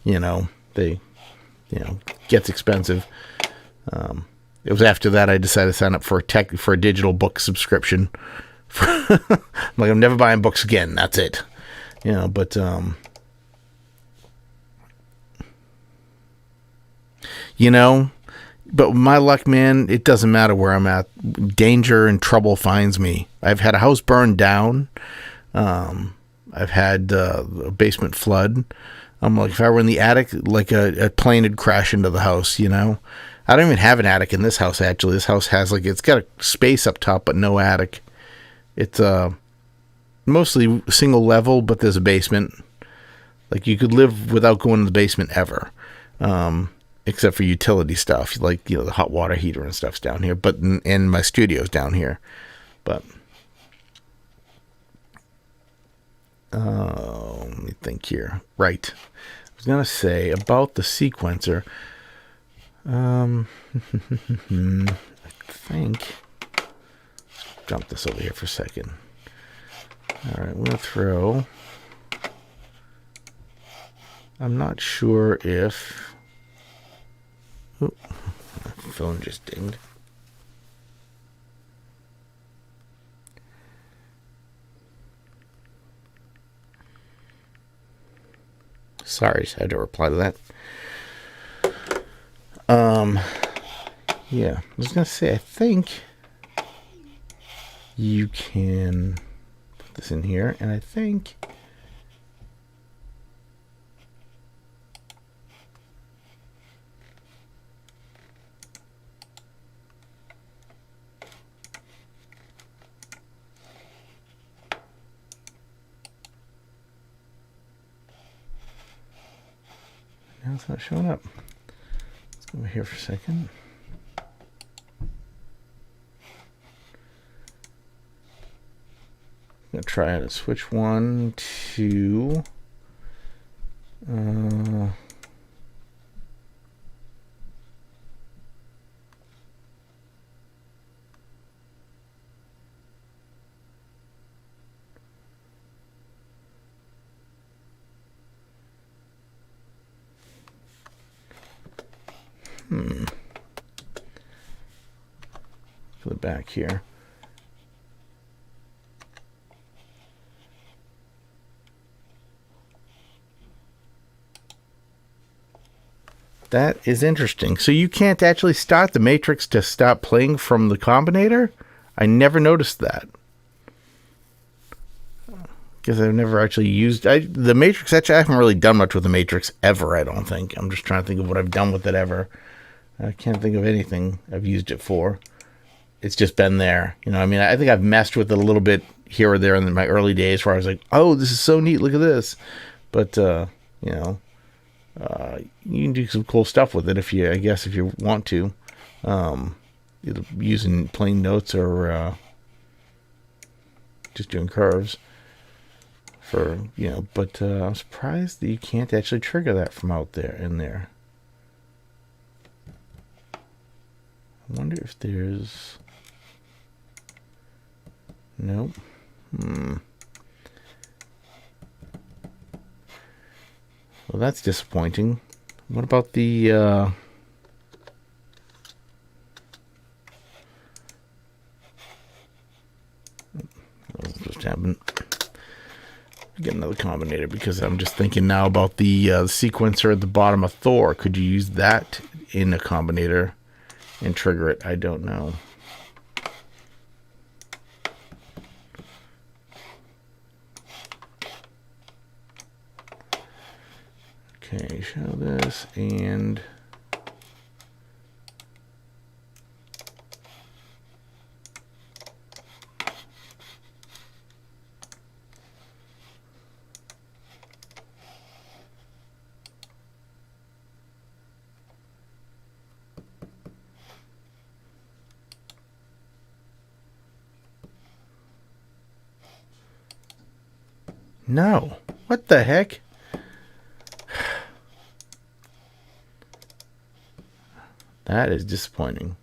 you know, gets expensive. It was after that I decided to sign up for a digital book subscription. Like, I'm never buying books again. That's it, you know. But you know, but my luck, man, it doesn't matter where I'm at. Danger and trouble finds me. I've had a house burned down. I've had a basement flood. I'm like, if I were in the attic, like a plane would crash into the house, you know? I don't even have an attic in this house, actually. This house has, like, it's got a space up top, but no attic. It's mostly single level, but there's a basement. Like, you could live without going to the basement ever. Except for utility stuff, like, you know, the hot water heater and stuff's down here. But, and my studio's down here. But... let me think here. Right. I was going to say about the sequencer. I think. Let's jump this over here for a second. All right, we're going to throw. I'm not sure if. Oh, my phone just dinged. Sorry, I had to reply to that. Yeah, I was going to say, I think you can put this in here, and I think now it's not showing up. Let's go over here for a second. I'm going to try to switch one to for the back here. That is interesting. So you can't actually start the matrix to stop playing from the combinator? I never noticed that. Because I've never actually used the matrix. Actually, I haven't really done much with the matrix ever, I don't think. I'm just trying to think of what I've done with it ever. I can't think of anything I've used it for. It's just been there. You know, I mean, I think I've messed with it a little bit here or there in my early days where I was like, oh, this is so neat. Look at this. But, you know, you can do some cool stuff with it if you want to. Either using plain notes or just doing curves. But I'm surprised that you can't actually trigger that from out there in there. I wonder if there's... Nope. Well, that's disappointing. What about the... just happened. Get another combinator because I'm just thinking now about the sequencer at the bottom of Thor. Could you use that in a combinator and trigger it? I don't know. Okay, show this and... No. What the heck? That is disappointing.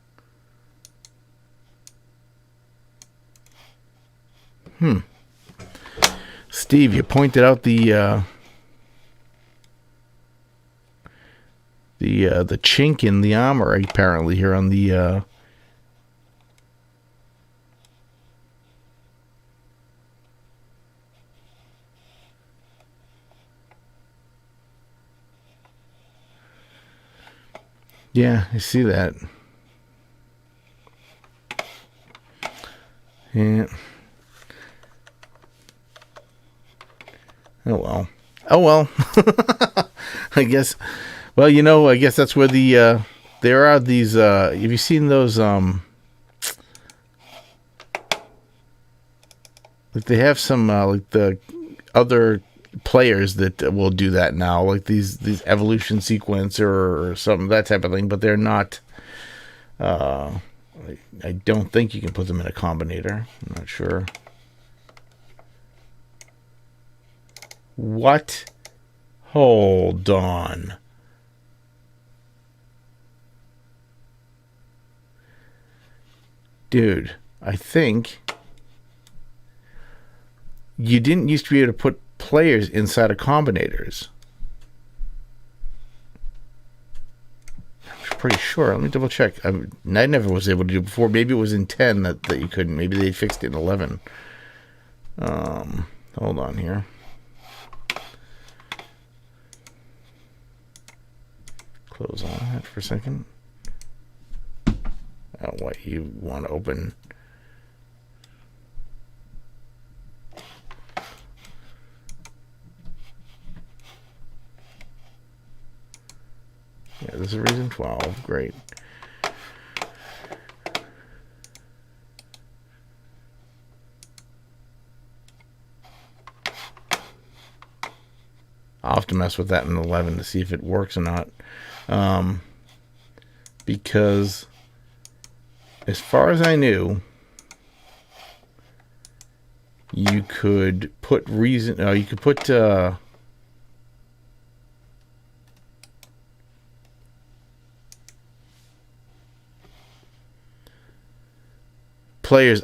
Steve, you pointed out the chink in the armor apparently here on the Yeah, I see that. Yeah. Oh well. Oh well. I guess. Well, you know, I guess that's where the there are these. Have you seen those? Like they have some like the other players that will do that now, like these evolution sequencer or something, that type of thing. But they're not. I don't think you can put them in a combinator. I'm not sure. What? Hold on. Dude, I think you didn't used to be able to put players inside of combinators. I'm pretty sure. Let me double check. I never was able to do it before. Maybe it was in 10 that you couldn't. Maybe they fixed it in 11. Hold on here. Close on that for a second. Oh, what you want to open? Yeah, this is reason 12. Great. I'll have to mess with that in 11 to see if it works or not. Because as far as I knew, you could put players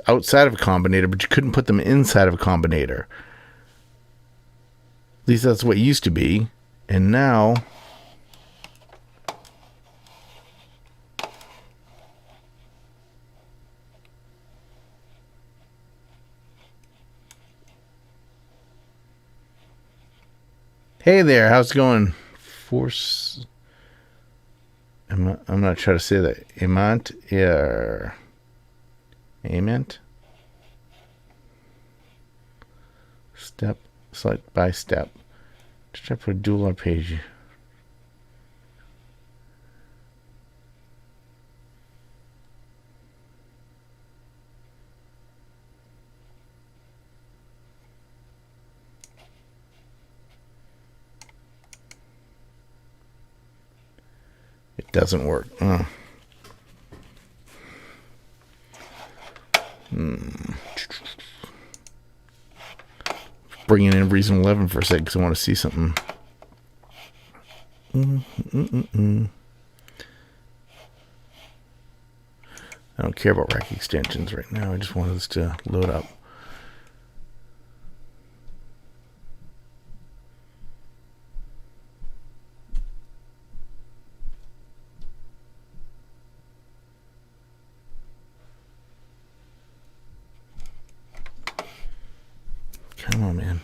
outside of a combinator, but you couldn't put them inside of a combinator. At least that's what it used to be. And now hey there, how's it going? Force I'm not trying to say that. Ament. Step, select by step. Just try to put a dual arpeggio. It doesn't work. Bringing in Reason 11 for a second because I want to see something. I don't care about rack extensions right now. I just want this to load up. Come on, man.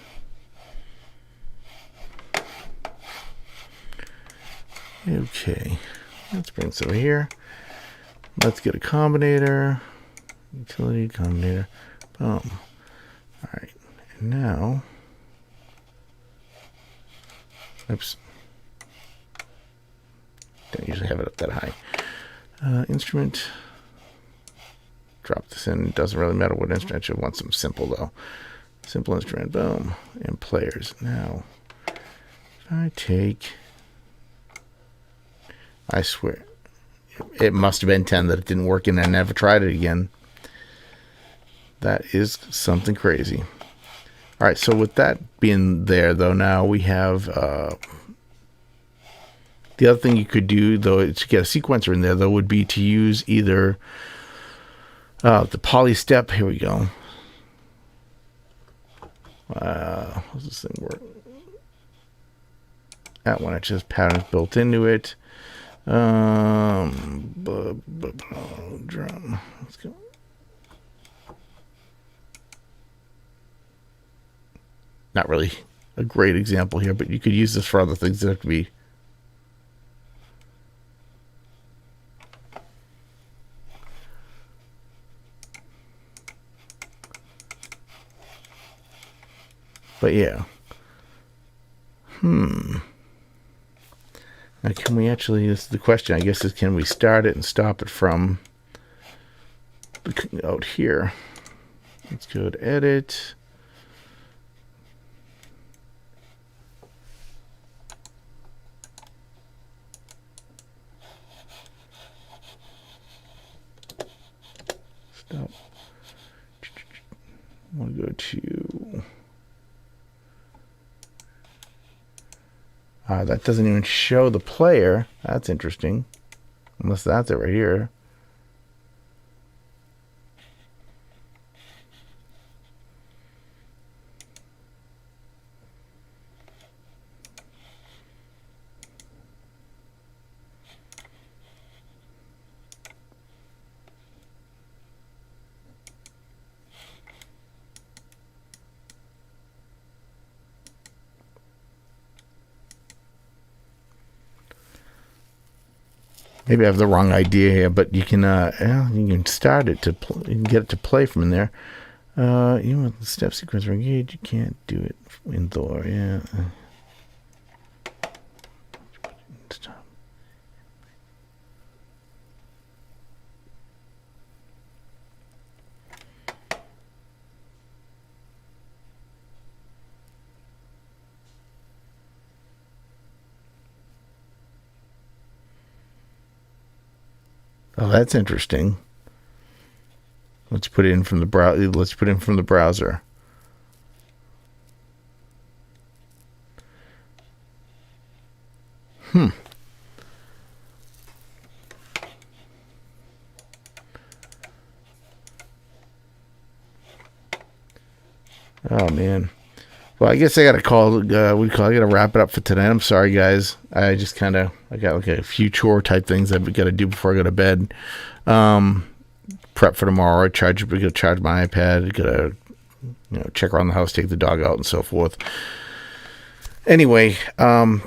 Okay. Let's bring this over here. Let's get a combinator. Utility combinator. Boom. Alright. And now. Oops. Don't usually have it up that high. Instrument. Drop this in. It doesn't really matter what instrument. I should want some simple though. Simple instrument, boom, and players. Now, if I take, I swear, it must have been 10 that it didn't work and I never tried it again. That is something crazy. All right, so with that being there, though, now we have the other thing you could do, though, to get a sequencer in there, though, would be to use either the poly step. Here we go. How's this thing work? That one, it just patterns built into it. Drum. Let's go. Not really a great example here, but you could use this for other things that have to be. But yeah. Now can we actually, this is the question, I guess, is can we start it and stop it from out here? Let's go to edit. Stop. I want to go to. That doesn't even show the player. That's interesting. Unless that's it right here. Maybe I have the wrong idea here, but you can start it to you can get it to play from in there. You want the step sequence engage? You can't do it in Thor. Yeah. Stop. Oh, that's interesting. Let's put it in from the browser. Let's put it in from the browser. Oh man. Well, I guess I gotta call. I gotta wrap it up for tonight. I'm sorry, guys. I got like a few chore type things I've got to do before I go to bed. Prep for tomorrow. We gotta charge my iPad. Gotta check around the house, take the dog out, and so forth. Anyway,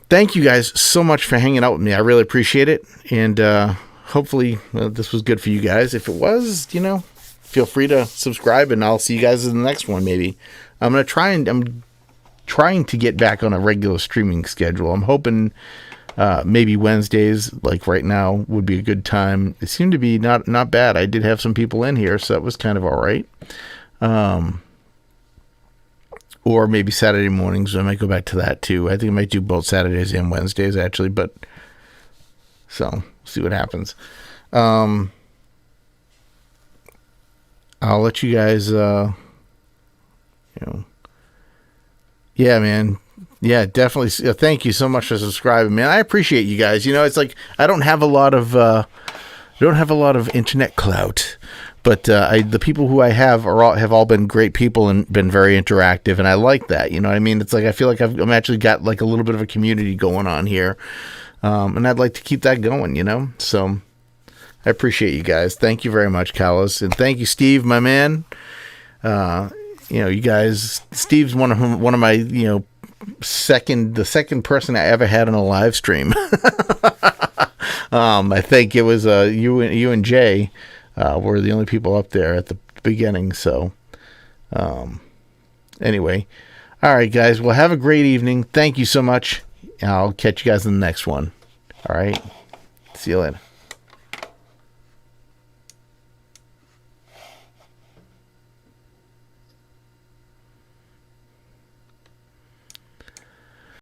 thank you guys so much for hanging out with me. I really appreciate it. And hopefully this was good for you guys. If it was, feel free to subscribe, and I'll see you guys in the next one. Maybe I'm trying to get back on a regular streaming schedule. I'm hoping maybe Wednesdays, like right now, would be a good time. It seemed to be not bad. I did have some people in here, so that was kind of all right. Or maybe Saturday mornings. I might go back to that too. I think I might do both Saturdays and Wednesdays actually, but so see what happens. I'll let you guys, yeah, man. Yeah, definitely. Thank you so much for subscribing, man. I appreciate you guys. It's like I don't have a lot of internet clout, but the people who I have have all been great people and been very interactive, and I like that. You know what I mean? It's like I feel like I'm actually got like a little bit of a community going on here, and I'd like to keep that going. So I appreciate you guys. Thank you very much, Carlos, and thank you, Steve, my man. You guys. Steve's one of my the second person I ever had on a live stream. I think it was you and Jay were the only people up there at the beginning. So anyway, all right, guys. Well, have a great evening. Thank you so much. I'll catch you guys in the next one. All right. See you later.